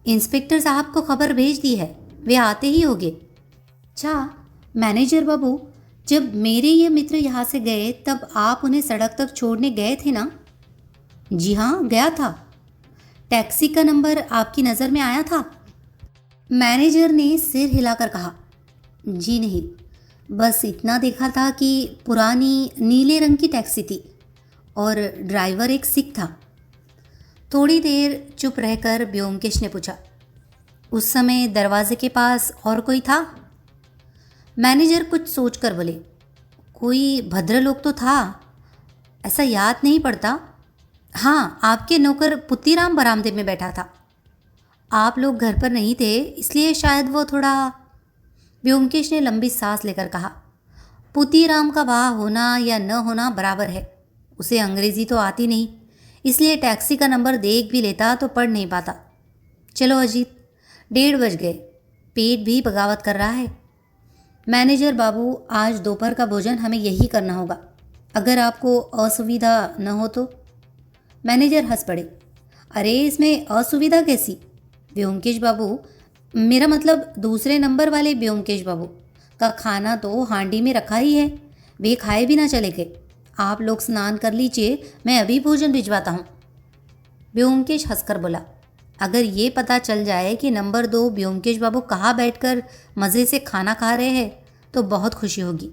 इंस्पेक्टर साहब को खबर भेज दी है, वे आते ही होंगे। अच्छा मैनेजर बाबू, जब मेरे ये मित्र यहाँ से गए तब आप उन्हें सड़क तक छोड़ने गए थे ना? जी हाँ, गया था। टैक्सी का नंबर आपकी नज़र में आया था? मैनेजर ने सिर हिलाकर कहा, जी नहीं, बस इतना देखा था कि पुरानी नीले रंग की टैक्सी थी और ड्राइवर एक सिख था। थोड़ी देर चुप रहकर ब्योमकेश ने पूछा, उस समय दरवाजे के पास और कोई था? मैनेजर कुछ सोचकर बोले, कोई भद्र लोग तो था, ऐसा याद नहीं पड़ता। हाँ, आपके नौकर पुत्तीराम बरामदे में बैठा था। आप लोग घर पर नहीं थे, इसलिए शायद वो थोड़ा। ब्योमकेश ने लंबी सांस लेकर कहा, पुत्तीराम का वहाँ होना या न होना बराबर है। उसे अंग्रेज़ी तो आती नहीं, इसलिए टैक्सी का नंबर देख भी लेता तो पढ़ नहीं पाता। चलो अजीत, 1:30 बज गए, पेट भी बगावत कर रहा है। मैनेजर बाबू, आज दोपहर का भोजन हमें यही करना होगा, अगर आपको असुविधा न हो तो। मैनेजर हंस पड़े, अरे इसमें असुविधा कैसी? ब्योमकेश बाबू, मेरा मतलब दूसरे नंबर वाले ब्योमकेश बाबू का खाना तो हांडी में रखा ही है, वे खाए भी ना चले गए। आप लोग स्नान कर लीजिए, मैं अभी भोजन भिजवाता हूँ। ब्योमकेश हंसकर बोला, अगर ये पता चल जाए कि नंबर 2 ब्योमकेश बाबू कहाँ बैठकर मज़े से खाना खा रहे हैं तो बहुत खुशी होगी।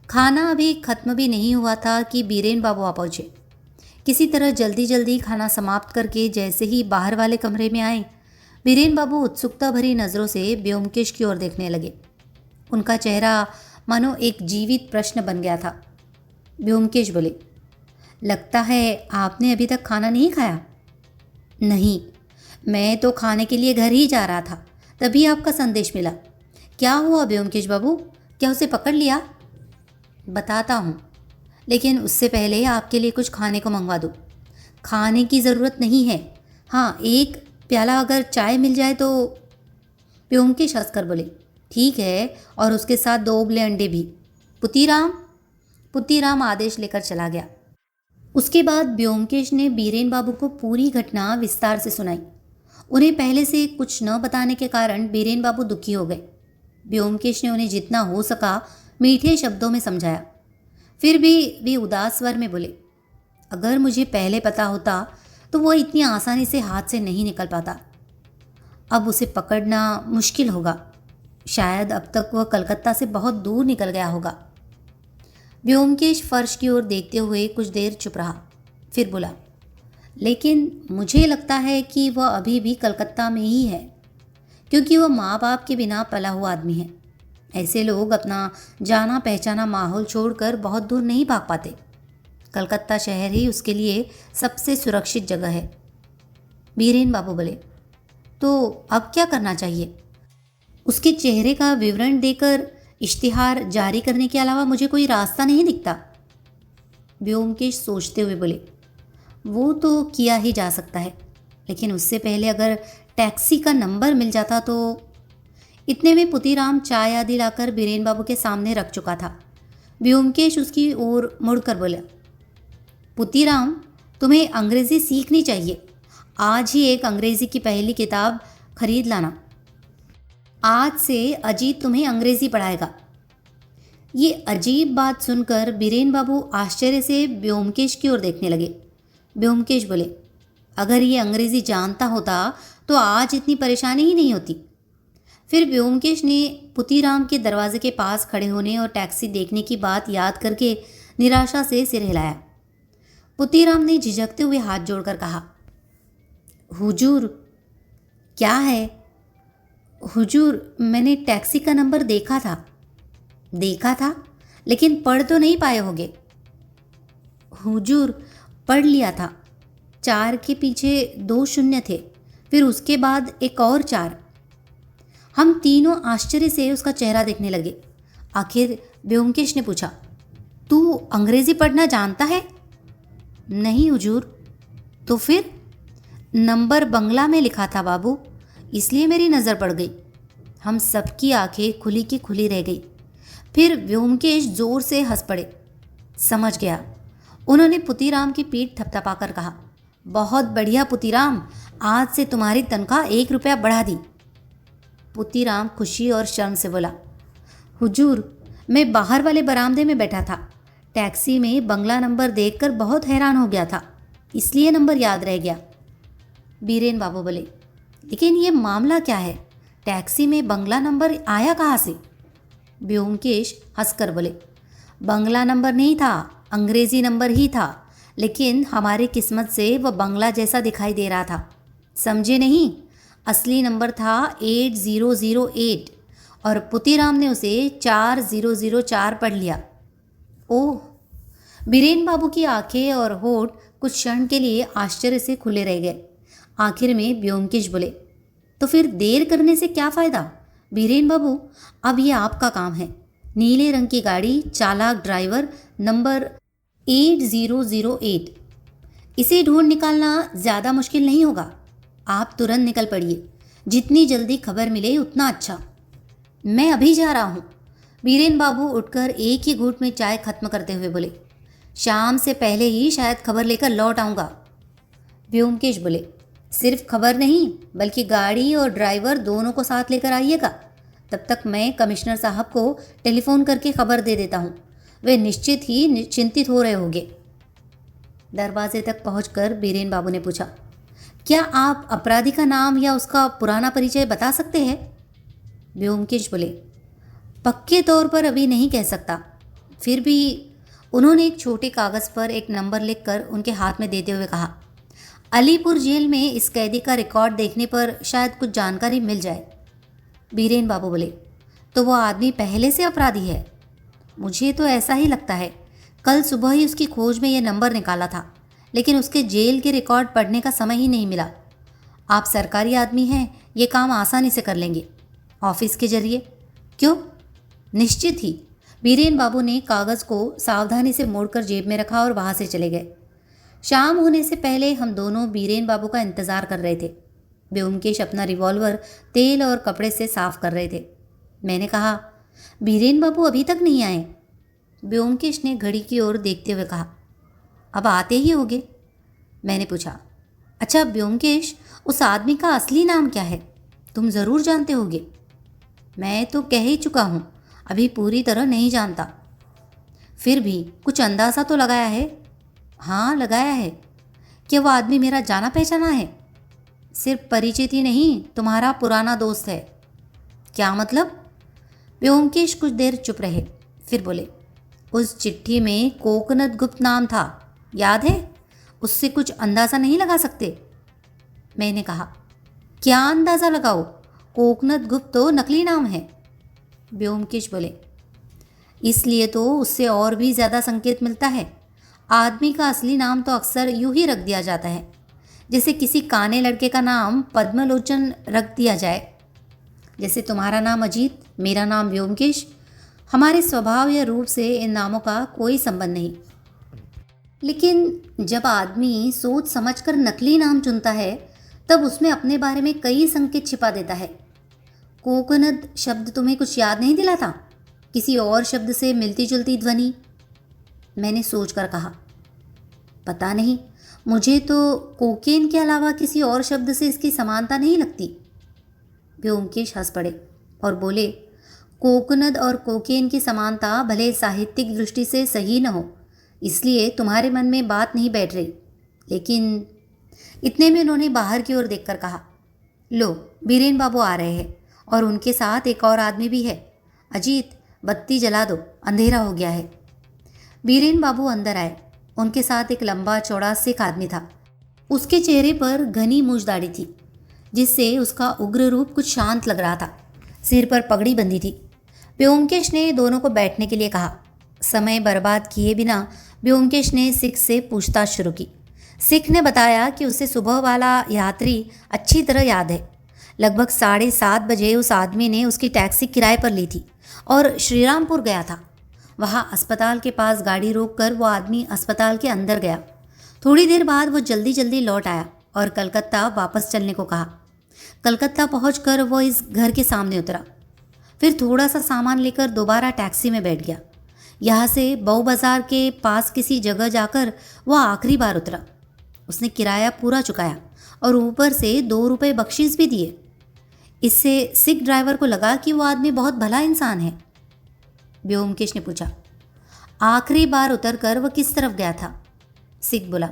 खाना अभी खत्म भी नहीं हुआ था कि बीरेन बाबू आ पहुँचे। किसी तरह जल्दी जल्दी खाना समाप्त करके जैसे ही बाहर वाले कमरे में आए, बीरेन बाबू उत्सुकता भरी नज़रों से ब्योमकेश की ओर देखने लगे। उनका चेहरा मानो एक जीवित प्रश्न बन गया था। ब्योमकेश बोले, लगता है आपने अभी तक खाना नहीं खाया? नहीं, मैं तो खाने के लिए घर ही जा रहा था, तभी आपका संदेश मिला। क्या हुआ ब्योमकेश बाबू, क्या उसे पकड़ लिया? बताता हूँ, लेकिन उससे पहले आपके लिए कुछ खाने को मंगवा दूँ। खाने की ज़रूरत नहीं है, हाँ एक प्याला अगर चाय मिल जाए तो। ब्योमकेश हंसकर बोले, ठीक है, और उसके साथ 2 उबले अंडे भी। पुत्तीराम आदेश लेकर चला गया। उसके बाद ब्योमकेश ने बीरेन बाबू को पूरी घटना विस्तार से सुनाई। उन्हें पहले से कुछ न बताने के कारण बीरेन बाबू दुखी हो गए। ब्योमकेश ने उन्हें जितना हो सका मीठे शब्दों में समझाया। फिर भी वे उदास स्वर में बोले, अगर मुझे पहले पता होता तो वो इतनी आसानी से हाथ से नहीं निकल पाता। अब उसे पकड़ना मुश्किल होगा, शायद अब तक वह कलकत्ता से बहुत दूर निकल गया होगा। ब्योमकेश फर्श की ओर देखते हुए कुछ देर चुप रहा, फिर बोला, लेकिन मुझे लगता है कि वह अभी भी कलकत्ता में ही है, क्योंकि वह माँ बाप के बिना पला हुआ आदमी है। ऐसे लोग अपना जाना पहचाना माहौल छोड़कर बहुत दूर नहीं भाग पाते। कलकत्ता शहर ही उसके लिए सबसे सुरक्षित जगह है। बीरेन बाबू बोले, तो अब क्या करना चाहिए? उसके चेहरे का विवरण देकर इश्तिहार जारी करने के अलावा मुझे कोई रास्ता नहीं दिखता। व्योमकेश सोचते हुए बोले, वो तो किया ही जा सकता है, लेकिन उससे पहले अगर टैक्सी का नंबर मिल जाता तो। इतने में पुतीराम चाय आदि लाकर बीरेन बाबू के सामने रख चुका था। व्योमकेश उसकी ओर मुड़कर बोला, पुतीराम, तुम्हें अंग्रेज़ी सीखनी चाहिए। आज ही एक अंग्रेज़ी की पहली किताब खरीद लाना। आज से अजीत तुम्हें अंग्रेज़ी पढ़ाएगा। ये अजीब बात सुनकर बीरेन बाबू आश्चर्य से व्योमकेश की ओर देखने लगे। व्योमकेश बोले, अगर ये अंग्रेज़ी जानता होता तो आज इतनी परेशानी ही नहीं होती। फिर व्योमकेश ने पुतीराम के दरवाजे के पास खड़े होने और टैक्सी देखने की बात याद करके निराशा से सिर हिलाया। पुतीराम ने झिझकते हुए हाथ जोड़कर कहा, हुजूर। क्या है? हुजूर, मैंने टैक्सी का नंबर देखा था। देखा था, लेकिन पढ़ तो नहीं पाए होगे। हुजूर, पढ़ लिया था। 4 के पीछे 2 शून्य थे, फिर उसके बाद एक और 4। हम तीनों आश्चर्य से उसका चेहरा देखने लगे। आखिर व्योमकेश ने पूछा, तू अंग्रेज़ी पढ़ना जानता है? नहीं हुजूर। तो फिर? नंबर बंगला में लिखा था बाबू, इसलिए मेरी नज़र पड़ गई। हम सबकी आंखें खुली की खुली रह गई। फिर व्योमकेश जोर से हंस पड़े। समझ गया। उन्होंने पुतीराम की पीठ थपथपाकर कहा, बहुत बढ़िया पुतीराम, आज से तुम्हारी तनख्वाह 1 रुपया बढ़ा दी। पुतीराम खुशी और शर्म से बोला, हुजूर, मैं बाहर वाले बरामदे में बैठा था। टैक्सी में बंगला नंबर देखकर बहुत हैरान हो गया था, इसलिए नंबर याद रह गया। बीरेन बाबू बोले, लेकिन ये मामला क्या है? टैक्सी में बंगला नंबर आया कहाँ से? व्योमकेश हंसकर बोले, बंगला नंबर नहीं था, अंग्रेज़ी नंबर ही था, लेकिन हमारी किस्मत से वह बंगला जैसा दिखाई दे रहा था। समझे नहीं? असली नंबर था 8008 और पुतीराम ने उसे 4004 पढ़ लिया। ओह! बीरेन बाबू की आंखें और होठ कुछ क्षण के लिए आश्चर्य से खुले रह गए। आखिर में व्योमकेश बोले, तो फिर देर करने से क्या फ़ायदा? बीरेन बाबू, अब ये आपका काम है। नीले रंग की गाड़ी, चालाक ड्राइवर, नंबर 8008। इसे ढूंढ निकालना ज़्यादा मुश्किल नहीं होगा। आप तुरंत निकल पड़िए। जितनी जल्दी खबर मिले उतना अच्छा। मैं अभी जा रहा हूँ। बीरेन बाबू उठकर एक ही घूंट में चाय खत्म करते हुए बोले, शाम से पहले ही शायद खबर लेकर लौट आऊँगा। व्योमकेश बोले, सिर्फ खबर नहीं बल्कि गाड़ी और ड्राइवर दोनों को साथ लेकर आइएगा। तब तक मैं कमिश्नर साहब को टेलीफोन करके खबर दे देता हूँ। वे निश्चित ही चिंतित हो रहे होंगे। दरवाजे तक पहुंचकर बीरेन बाबू ने पूछा, क्या आप अपराधी का नाम या उसका पुराना परिचय बता सकते हैं? व्योमकेश बोले, पक्के तौर पर अभी नहीं कह सकता। फिर भी उन्होंने एक छोटे कागज़ पर एक नंबर लिखकर उनके हाथ में देते हुए कहा, अलीपुर जेल में इस कैदी का रिकॉर्ड देखने पर शायद कुछ जानकारी मिल जाए। बीरेन बाबू बोले, तो वो आदमी पहले से अपराधी है? मुझे तो ऐसा ही लगता है। कल सुबह ही उसकी खोज में यह नंबर निकाला था, लेकिन उसके जेल के रिकॉर्ड पढ़ने का समय ही नहीं मिला। आप सरकारी आदमी हैं, ये काम आसानी से कर लेंगे, ऑफिस के जरिए। क्यों? निश्चित ही। बीरेन बाबू ने कागज़ को सावधानी से मोड़कर जेब में रखा और वहाँ से चले गए। शाम होने से पहले हम दोनों बीरेन बाबू का इंतज़ार कर रहे थे। व्योमकेश अपना रिवॉल्वर तेल और कपड़े से साफ कर रहे थे। मैंने कहा, बीरेन बाबू अभी तक नहीं आए? व्योमकेश ने घड़ी की ओर देखते हुए कहा, अब आते ही होंगे। मैंने पूछा, अच्छा व्योमकेश, उस आदमी का असली नाम क्या है? तुम ज़रूर जानते होगे। मैं तो कह ही चुका हूँ, अभी पूरी तरह नहीं जानता। फिर भी कुछ अंदाज़ा तो लगाया है? हाँ, लगाया है। कि वो आदमी मेरा जाना पहचाना है? सिर्फ परिचित ही नहीं, तुम्हारा पुराना दोस्त है। क्या मतलब? व्योमकेश कुछ देर चुप रहे, फिर बोले, उस चिट्ठी में कोकनद गुप्त नाम था, याद है? उससे कुछ अंदाज़ा नहीं लगा सकते? मैंने कहा, क्या अंदाज़ा लगाओ? कोकनद गुप्त तो नकली नाम है। व्योमकेश बोले। इसलिए तो उससे और भी ज़्यादा संकेत मिलता है। आदमी का असली नाम तो अक्सर यूं ही रख दिया जाता है, जैसे किसी काने लड़के का नाम पद्मलोचन रख दिया जाए। जैसे तुम्हारा नाम अजीत, मेरा नाम व्योमकेश। हमारे स्वभाव या रूप से इन नामों का कोई संबंध नहीं। लेकिन जब आदमी सोच समझकर नकली नाम चुनता है, तब उसमें अपने बारे में कई संकेत छिपा देता है। कोकोनट शब्द तुम्हें कुछ याद नहीं दिलाता? किसी और शब्द से मिलती जुलती ध्वनि? मैंने सोचकर कहा, पता नहीं, मुझे तो कोकेन के अलावा किसी और शब्द से इसकी समानता नहीं लगती। व्योमकेश हंस पड़े और बोले, कोकोनट और कोकेन की समानता भले साहित्यिक दृष्टि से सही न हो, इसलिए तुम्हारे मन में बात नहीं बैठ रही। लेकिन इतने में उन्होंने बाहर की ओर देखकर कहा, लो, बीरेन बाबू आ रहे हैं और उनके साथ एक और आदमी भी है। अजीत, बत्ती जला दो, अंधेरा हो गया है। बीरेन बाबू अंदर आए। उनके साथ एक लंबा चौड़ा सिख आदमी था। उसके चेहरे पर घनी मूछ दाढ़ी थी, जिससे उसका उग्र रूप कुछ शांत लग रहा था। सिर पर पगड़ी बंधी थी। व्योमकेश ने दोनों को बैठने के लिए कहा। समय बर्बाद किए बिना व्योमकेश ने सिख से पूछताछ शुरू की। सिख ने बताया कि उसे सुबह वाला यात्री अच्छी तरह याद है। लगभग 7:30 बजे उस आदमी ने उसकी टैक्सी किराए पर ली थी और श्रीरामपुर गया था। वहाँ अस्पताल के पास गाड़ी रोककर वो आदमी अस्पताल के अंदर गया। थोड़ी देर बाद वो जल्दी जल्दी लौट आया और कलकत्ता वापस चलने को कहा। कलकत्ता पहुंचकर वो इस घर के सामने उतरा। फिर थोड़ा सा सामान लेकर दोबारा टैक्सी में बैठ गया। यहाँ से बऊ बाज़ार के पास किसी जगह जाकर वह आखिरी बार उतरा। उसने किराया पूरा चुकाया और ऊपर से 2 रुपये बख्शीश भी दिए। इससे सिख ड्राइवर को लगा कि वो आदमी बहुत भला इंसान है। व्योमकेश ने पूछा, आखिरी बार उतरकर वह किस तरफ गया था? सिख बोला,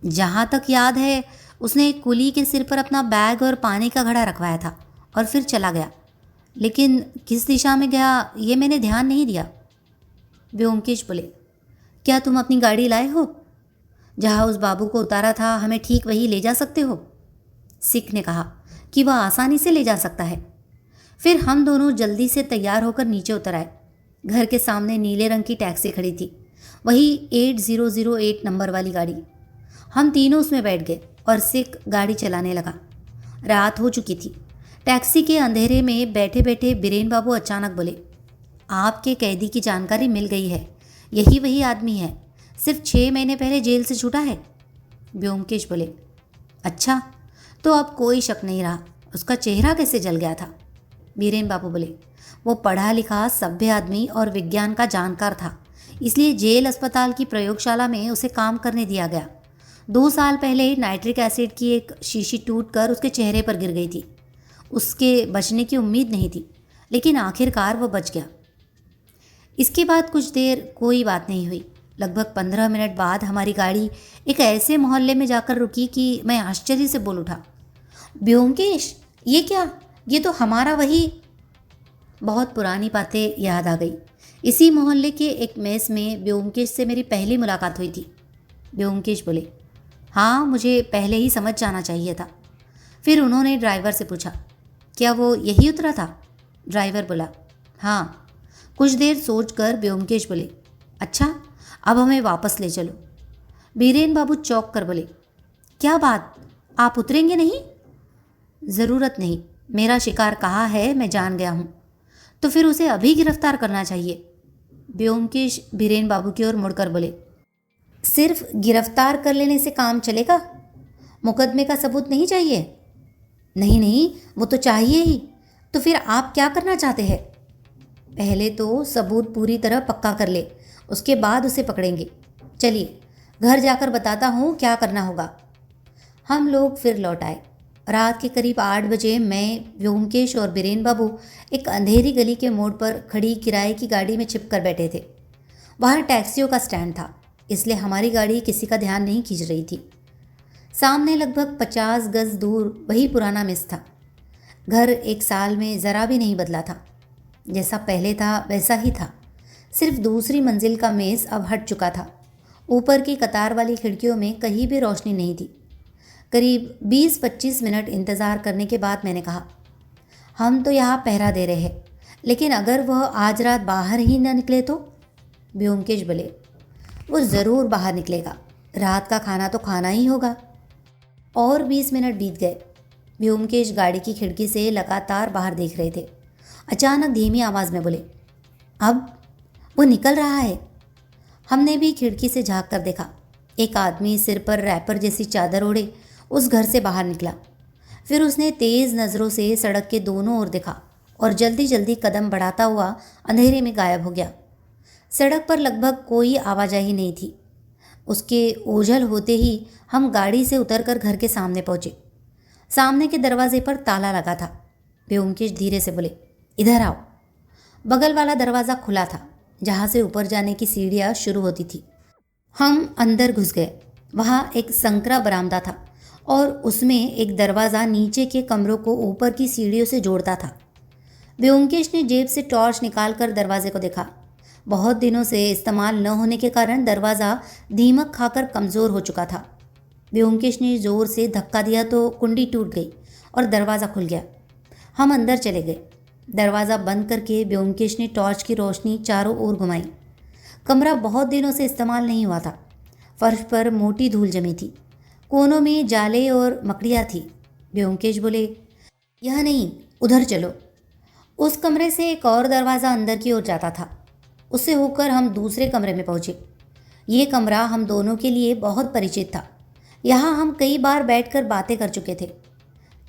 जहाँ तक याद है उसने एक कुली के सिर पर अपना बैग और पानी का घड़ा रखवाया था और फिर चला गया। लेकिन किस दिशा में गया ये मैंने ध्यान नहीं दिया। व्योमकेश बोले, क्या तुम अपनी गाड़ी लाए हो? जहाँ उस बाबू को उतारा था हमें ठीक वही ले जा सकते हो? सिख ने कहा कि वह आसानी से ले जा सकता है। फिर हम दोनों जल्दी से तैयार होकर नीचे उतर आए। घर के सामने नीले रंग की टैक्सी खड़ी थी, वही 8008 नंबर वाली गाड़ी। हम तीनों उसमें बैठ गए और सिख गाड़ी चलाने लगा। रात हो चुकी थी। टैक्सी के अंधेरे में बैठे बैठे बीरेन बाबू अचानक बोले, आपके कैदी की जानकारी मिल गई है। यही वही आदमी है, सिर्फ 6 महीने पहले जेल से छूटा है। व्योमकेश बोले, अच्छा, तो अब कोई शक नहीं रहा। उसका चेहरा कैसे जल गया था? बीरेन बाबू बोले, वो पढ़ा लिखा सभ्य आदमी और विज्ञान का जानकार था, इसलिए जेल अस्पताल की प्रयोगशाला में उसे काम करने दिया गया। 2 साल पहले नाइट्रिक एसिड की एक शीशी टूटकर उसके चेहरे पर गिर गई थी। उसके बचने की उम्मीद नहीं थी, लेकिन आखिरकार वो बच गया। इसके बाद कुछ देर कोई बात नहीं हुई। लगभग 15 मिनट बाद हमारी गाड़ी एक ऐसे मोहल्ले में जाकर रुकी कि मैं आश्चर्य से बोल उठा, व्योमकेश, ये क्या? ये तो हमारा वही। बहुत पुरानी बातें याद आ गई। इसी मोहल्ले के एक मेस में व्योमकेश से मेरी पहली मुलाकात हुई थी। व्योमकेश बोले, हाँ, मुझे पहले ही समझ जाना चाहिए था। फिर उन्होंने ड्राइवर से पूछा, क्या वो यही उतरा था? ड्राइवर बोला, हाँ। कुछ देर सोचकर व्योमकेश बोले, अच्छा, अब हमें वापस ले चलो। बीरेन बाबू चौंक कर बोले, क्या बात, आप उतरेंगे नहीं? ज़रूरत नहीं, मेरा शिकार कहाँ है मैं जान गया हूँ। तो फिर उसे अभी गिरफ्तार करना चाहिए। व्योमकेश बीरेन बाबू की ओर मुड़कर बोले, सिर्फ गिरफ्तार कर लेने से काम चलेगा? मुकदमे का सबूत नहीं चाहिए? नहीं नहीं, वो तो चाहिए ही। तो फिर आप क्या करना चाहते हैं? पहले तो सबूत पूरी तरह पक्का कर ले, उसके बाद उसे पकड़ेंगे। चलिए, घर जाकर बताता हूँ क्या करना होगा। हम लोग फिर लौट आए। रात के करीब 8 बजे मैं, व्योमकेश और बीरेन बाबू एक अंधेरी गली के मोड़ पर खड़ी किराए की गाड़ी में छिप कर बैठे थे। वहाँ टैक्सियों का स्टैंड था, इसलिए हमारी गाड़ी किसी का ध्यान नहीं खींच रही थी। सामने लगभग 50 गज दूर वही पुराना मेस था। घर 1 साल में ज़रा भी नहीं बदला था। जैसा पहले था वैसा ही था। सिर्फ दूसरी मंजिल का मेस अब हट चुका था। ऊपर की कतार वाली खिड़कियों में कहीं भी रोशनी नहीं थी। करीब 20-25 मिनट इंतज़ार करने के बाद मैंने कहा, हम तो यहाँ पहरा दे रहे हैं, लेकिन अगर वह आज रात बाहर ही न निकले तो? व्योमकेश बोले। वो ज़रूर बाहर निकलेगा, रात का खाना तो खाना ही होगा। और 20 मिनट बीत गए। व्योमकेश गाड़ी की खिड़की से लगातार बाहर देख रहे थे। अचानक धीमी आवाज़ में बोले, अब वो निकल रहा है। हमने भी खिड़की से झांक कर देखा। एक आदमी सिर पर रैपर जैसी चादर ओढ़े उस घर से बाहर निकला। फिर उसने तेज़ नज़रों से सड़क के दोनों ओर देखा और जल्दी जल्दी कदम बढ़ाता हुआ अंधेरे में गायब हो गया। सड़क पर लगभग कोई आवाजाही नहीं थी। उसके ओझल होते ही हम गाड़ी से उतरकर घर के सामने पहुंचे। सामने के दरवाजे पर ताला लगा था। व्योमकेश धीरे से बोले, इधर आओ। बगल वाला दरवाज़ा खुला था, जहाँ से ऊपर जाने की सीढ़ियाँ शुरू होती थी। हम अंदर घुस गए। वहाँ एक संकरा बरामदा था और उसमें एक दरवाज़ा नीचे के कमरों को ऊपर की सीढ़ियों से जोड़ता था। व्योमकेश ने जेब से टॉर्च निकालकर दरवाजे को देखा। बहुत दिनों से इस्तेमाल न होने के कारण दरवाज़ा दीमक खाकर कमज़ोर हो चुका था। व्योमकेश ने ज़ोर से धक्का दिया तो कुंडी टूट गई और दरवाज़ा खुल गया। हम अंदर चले गए। दरवाज़ा बंद करके व्योमकेश ने टॉर्च की रोशनी चारों ओर घुमाई। कमरा बहुत दिनों से इस्तेमाल नहीं हुआ था। फर्श पर मोटी धूल जमी थी। कोनों में जाले और मकड़ियाँ थी। व्योमकेश बोले, यह नहीं, उधर चलो। उस कमरे से एक और दरवाज़ा अंदर की ओर जाता था। उससे होकर हम दूसरे कमरे में पहुँचे। ये कमरा हम दोनों के लिए बहुत परिचित था। यहाँ हम कई बार बैठकर बातें कर चुके थे।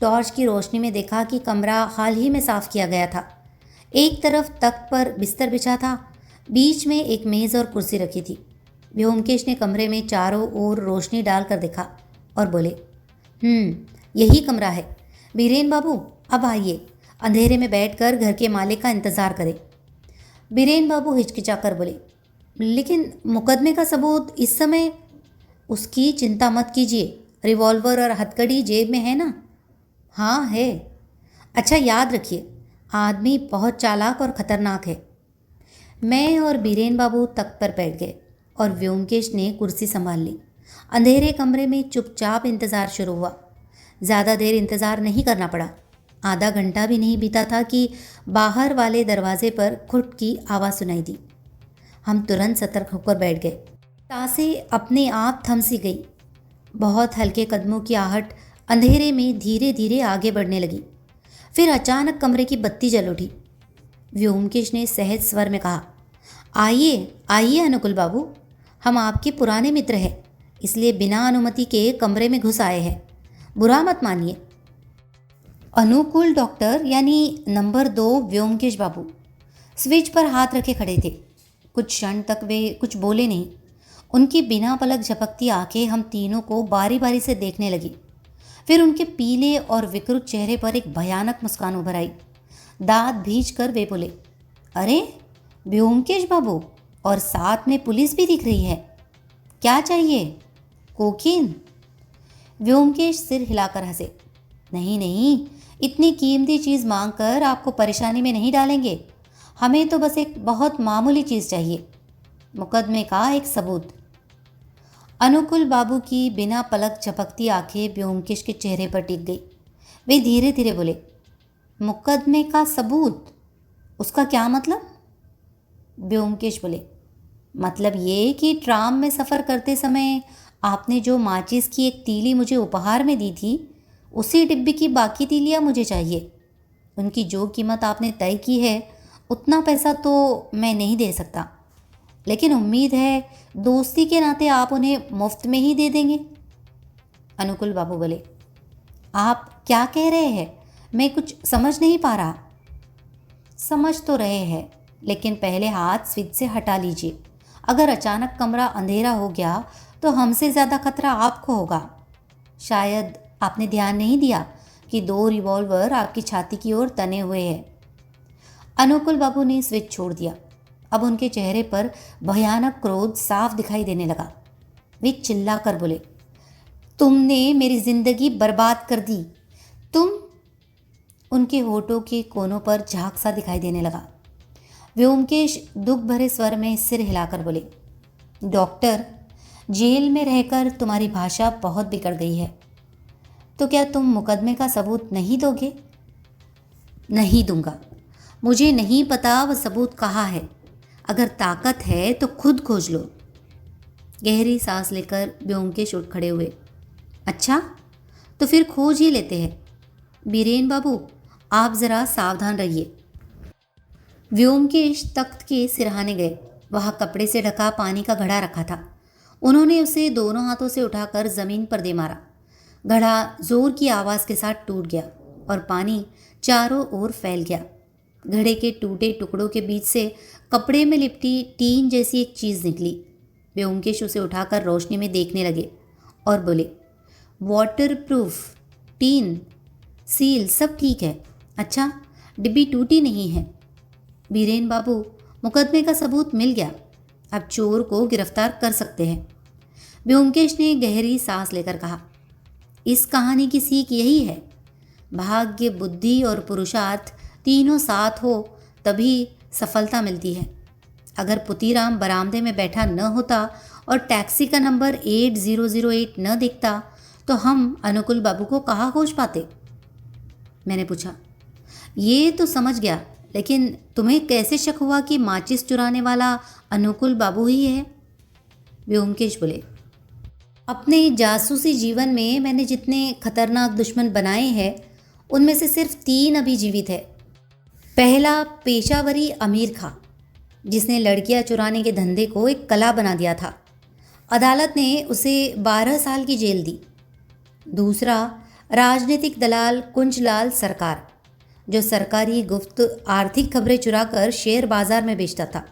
टॉर्च की रोशनी में देखा कि कमरा हाल ही में साफ़ किया गया था। एक तरफ तख्त पर बिस्तर बिछा था, बीच में एक मेज़ और कुर्सी रखी थी। व्योमकेश ने कमरे में चारों ओर रोशनी डालकर देखा और बोले, यही कमरा है। बीरेन बाबू, अब आइए, अंधेरे में बैठकर घर के मालिक का इंतज़ार करें। बीरेन बाबू हिचकिचाकर बोले, लेकिन मुकदमे का सबूत इस समय? उसकी चिंता मत कीजिए, रिवॉल्वर और हथकड़ी जेब में है ना? हाँ है। अच्छा याद रखिए, आदमी बहुत चालाक और ख़तरनाक है। मैं और बीरेन बाबू तख्त पर बैठ गए और व्योमकेश ने कुर्सी संभाल ली। अंधेरे कमरे में चुपचाप इंतज़ार शुरू हुआ। ज़्यादा देर इंतज़ार नहीं करना पड़ा। आधा घंटा भी नहीं बीता था कि बाहर वाले दरवाजे पर खुट की आवाज़ सुनाई दी। हम तुरंत सतर्क होकर बैठ गए। सांसें अपने आप थम सी गई। बहुत हल्के कदमों की आहट अंधेरे में धीरे धीरे आगे बढ़ने लगी। फिर अचानक कमरे की बत्ती जल उठी। व्योमकेश ने सहज स्वर में कहा, आइए आइए अनुकूल बाबू, हम आपके पुराने मित्र हैं, इसलिए बिना अनुमति के कमरे में घुस आए हैं, बुरा मत मानिए। अनुकूल डॉक्टर यानी नंबर 2 व्योमकेश बाबू स्विच पर हाथ रखे खड़े थे। कुछ क्षण तक वे कुछ बोले नहीं। उनकी बिना पलक झपकती आंखें हम तीनों को बारी बारी से देखने लगी। फिर उनके पीले और विकृत चेहरे पर एक भयानक मुस्कान उभर आई। दांत भींच कर वे बोले, अरे व्योमकेश बाबू, और साथ में पुलिस भी दिख रही है। क्या चाहिए? कोकीन? व्योमकेश सिर हिलाकर हंसे। नहीं नहीं, इतनी कीमती चीज़ मांगकर आपको परेशानी में नहीं डालेंगे। हमें तो बस एक बहुत मामूली चीज़ चाहिए, मुकदमे का एक सबूत। अनुकूल बाबू की बिना पलक झपकती आंखें व्योमकेश के चेहरे पर टिक गई। वे धीरे धीरे बोले, मुकदमे का सबूत? उसका क्या मतलब? व्योमकेश बोले, मतलब ये कि ट्राम में सफ़र करते समय आपने जो माचिस की एक तीली मुझे उपहार में दी थी, उसी डिब्बे की बाकी तीलियाँ मुझे चाहिए। उनकी जो कीमत आपने तय की है, उतना पैसा तो मैं नहीं दे सकता, लेकिन उम्मीद है दोस्ती के नाते आप उन्हें मुफ्त में ही दे देंगे। अनुकूल बाबू बोले, आप क्या कह रहे हैं? मैं कुछ समझ नहीं पा रहा। समझ तो रहे हैं, लेकिन पहले हाथ स्विच से हटा लीजिए। अगर अचानक कमरा अंधेरा हो गया तो हमसे ज़्यादा खतरा आपको होगा। शायद आपने ध्यान नहीं दिया कि 2 रिवॉल्वर आपकी छाती की ओर तने हुए हैं। अनुकूल बाबू ने स्विच छोड़ दिया। अब उनके चेहरे पर भयानक क्रोध साफ दिखाई देने लगा। वे चिल्ला कर बोले, तुमने मेरी जिंदगी बर्बाद कर दी। तुम? उनके होठों के कोनों पर झाग सा दिखाई देने लगा। व्योमकेश दुख भरे स्वर में सिर हिलाकर बोले, डॉक्टर, जेल में रहकर तुम्हारी भाषा बहुत बिगड़ गई है। तो क्या तुम मुकदमे का सबूत नहीं दोगे? नहीं दूंगा। मुझे नहीं पता वह सबूत कहाँ है। अगर ताकत है तो खुद खोज लो। गहरी सांस लेकर ब्योमकेश उठ खड़े हुए। अच्छा, तो फिर खोज ही लेते हैं। बीरेन बाबू, आप ज़रा सावधान रहिए। व्योमकेश तख्त के सिरहाने गए। वहाँ कपड़े से ढका पानी का घड़ा रखा था। उन्होंने उसे दोनों हाथों से उठाकर ज़मीन पर दे मारा। घड़ा जोर की आवाज़ के साथ टूट गया और पानी चारों ओर फैल गया। घड़े के टूटे टुकड़ों के बीच से कपड़े में लिपटी टीन जैसी एक चीज़ निकली। व्योमकेश उसे उठाकर रोशनी में देखने लगे और बोले, वाटर प्रूफ, टीन, सील सब ठीक है। अच्छा, डिब्बी टूटी नहीं है। बीरेन बाबू, मुकदमे का सबूत मिल गया। अब चोर को गिरफ्तार कर सकते हैं। व्योमकेश ने गहरी सांस लेकर कहा, इस कहानी की सीख यही है, भाग्य, बुद्धि और पुरुषार्थ तीनों साथ हो तभी सफलता मिलती है। अगर पुतीराम बरामदे में बैठा न होता और टैक्सी का नंबर 8008 न दिखता तो हम अनुकुल बाबू को कहाँ खोज पाते? मैंने पूछा। ये तो समझ गया, लेकिन तुम्हें कैसे शक हुआ कि माचिस चुराने वाला अनुकुल बाबू ही है? व्योमकेश बोले, अपने जासूसी जीवन में मैंने जितने खतरनाक दुश्मन बनाए हैं उनमें से सिर्फ 3 अभी जीवित है। पहला पेशावरी अमीर खां, जिसने लड़कियां चुराने के धंधे को एक कला बना दिया था। अदालत ने उसे 12 साल की जेल दी। दूसरा राजनीतिक दलाल कुंजलाल सरकार, जो सरकारी गुप्त आर्थिक खबरें चुराकर शेयर बाजार में बेचता था।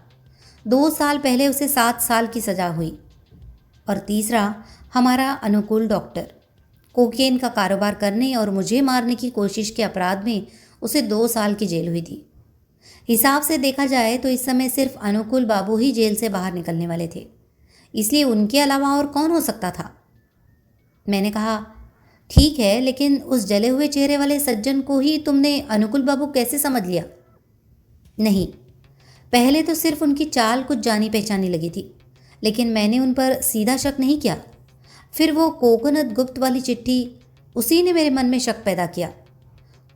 2 साल पहले उसे 7 साल की सज़ा हुई। और तीसरा हमारा अनुकूल डॉक्टर, कोकेन का कारोबार करने और मुझे मारने की कोशिश के अपराध में उसे 2 साल की जेल हुई थी। हिसाब से देखा जाए तो इस समय सिर्फ अनुकुल बाबू ही जेल से बाहर निकलने वाले थे, इसलिए उनके अलावा और कौन हो सकता था? मैंने कहा, ठीक है, लेकिन उस जले हुए चेहरे वाले सज्जन को ही तुमने अनुकुल बाबू कैसे समझ लिया? नहीं, पहले तो सिर्फ उनकी चाल कुछ जानी पहचानी लगी थी, लेकिन मैंने उन पर सीधा शक नहीं किया। फिर वो कोकोनट गुप्त वाली चिट्ठी, उसी ने मेरे मन में शक पैदा किया।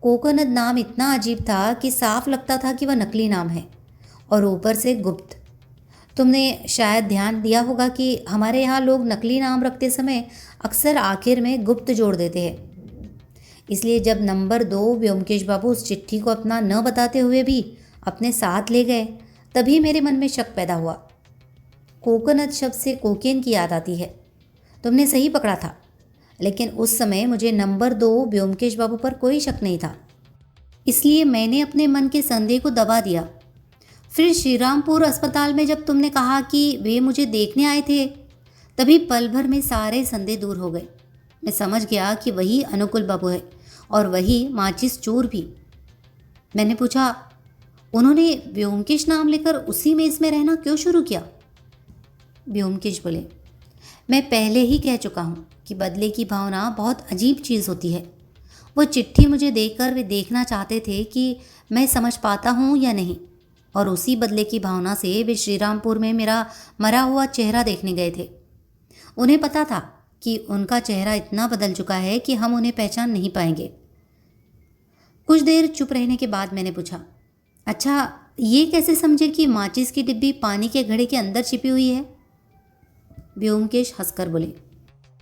कोकोनट नाम इतना अजीब था कि साफ लगता था कि वह नकली नाम है, और ऊपर से गुप्त। तुमने शायद ध्यान दिया होगा कि हमारे यहाँ लोग नकली नाम रखते समय अक्सर आखिर में गुप्त जोड़ देते हैं। इसलिए जब नंबर 2 व्योमकेश बाबू उस चिट्ठी को अपना न बताते हुए भी अपने साथ ले गए, तभी मेरे मन में शक पैदा हुआ। कोकोनट शब्द से कोकेन की याद आती है। तुमने सही पकड़ा था, लेकिन उस समय मुझे नंबर 2 व्योमकेश बाबू पर कोई शक नहीं था, इसलिए मैंने अपने मन के संदेह को दबा दिया। फिर श्रीरामपुर अस्पताल में जब तुमने कहा कि वे मुझे देखने आए थे, तभी पल भर में सारे संदेह दूर हो गए। मैं समझ गया कि वही अनुकुल बाबू है और वही माचिस चोर भी। मैंने पूछा, उन्होंने व्योमकेश नाम लेकर उसी मेज़ में रहना क्यों शुरू किया? व्योमकेश बोले, मैं पहले ही कह चुका हूँ कि बदले की भावना बहुत अजीब चीज़ होती है। वो चिट्ठी मुझे देखकर वे देखना चाहते थे कि मैं समझ पाता हूँ या नहीं, और उसी बदले की भावना से वे श्रीरामपुर में मेरा मरा हुआ चेहरा देखने गए थे। उन्हें पता था कि उनका चेहरा इतना बदल चुका है कि हम उन्हें पहचान नहीं पाएंगे। कुछ देर चुप रहने के बाद मैंने पूछा, अच्छा, ये कैसे समझे कि माचिस की डिब्बी पानी के घड़े के अंदर छिपी हुई है? व्योमकेश हंसकर बोले,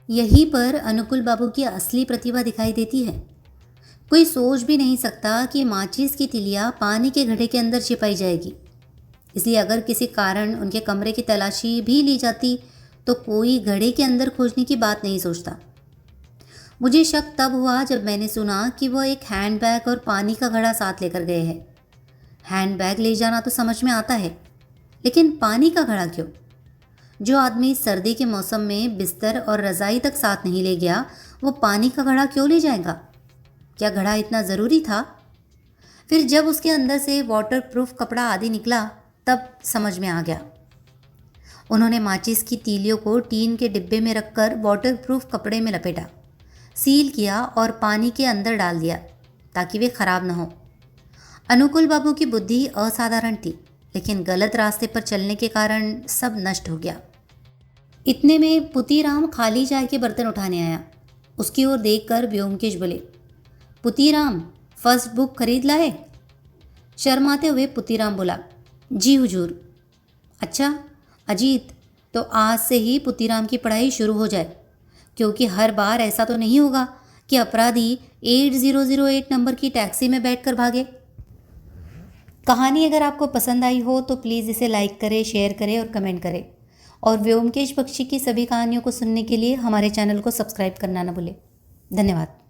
यहीं पर अनुकुल बाबू की असली प्रतिभा दिखाई देती है। कोई सोच भी नहीं सकता कि माचिस की तिलिया पानी के घड़े के अंदर छिपाई जाएगी। इसलिए अगर किसी कारण उनके कमरे की तलाशी भी ली जाती तो कोई घड़े के अंदर खोजने की बात नहीं सोचता। मुझे शक तब हुआ जब मैंने सुना कि वह एक हैंडबैग और पानी का घड़ा साथ लेकर गए हैं। हैंडबैग ले जाना तो समझ में आता है, लेकिन पानी का घड़ा क्यों? जो आदमी सर्दी के मौसम में बिस्तर और रज़ाई तक साथ नहीं ले गया, वो पानी का घड़ा क्यों ले जाएगा? क्या घड़ा इतना ज़रूरी था? फिर जब उसके अंदर से वाटर प्रूफ कपड़ा आदि निकला, तब समझ में आ गया। उन्होंने माचिस की तीलियों को टीन के डिब्बे में रखकर वाटर प्रूफ कपड़े में लपेटा, सील किया और पानी के अंदर डाल दिया ताकि वे खराब न हो। अनुकुल बाबू की बुद्धि असाधारण थी, लेकिन गलत रास्ते पर चलने के कारण सब नष्ट हो गया। इतने में पुतीराम खाली चाय के बर्तन उठाने आया। उसकी ओर देखकर व्योमकेश बोले, पुतीराम, फर्स्ट बुक खरीद लाए? शर्माते हुए पुतीराम बोला, जी हुजूर। अच्छा अजीत, तो आज से ही पुतीराम की पढ़ाई शुरू हो जाए, क्योंकि हर बार ऐसा तो नहीं होगा कि अपराधी 8008 नंबर की टैक्सी में बैठकर भागे। कहानी अगर आपको पसंद आई हो तो प्लीज़ इसे लाइक करें, शेयर करें और कमेंट करें। और व्योमकेश बख्शी की सभी कहानियों को सुनने के लिए हमारे चैनल को सब्सक्राइब करना ना भूलें। धन्यवाद।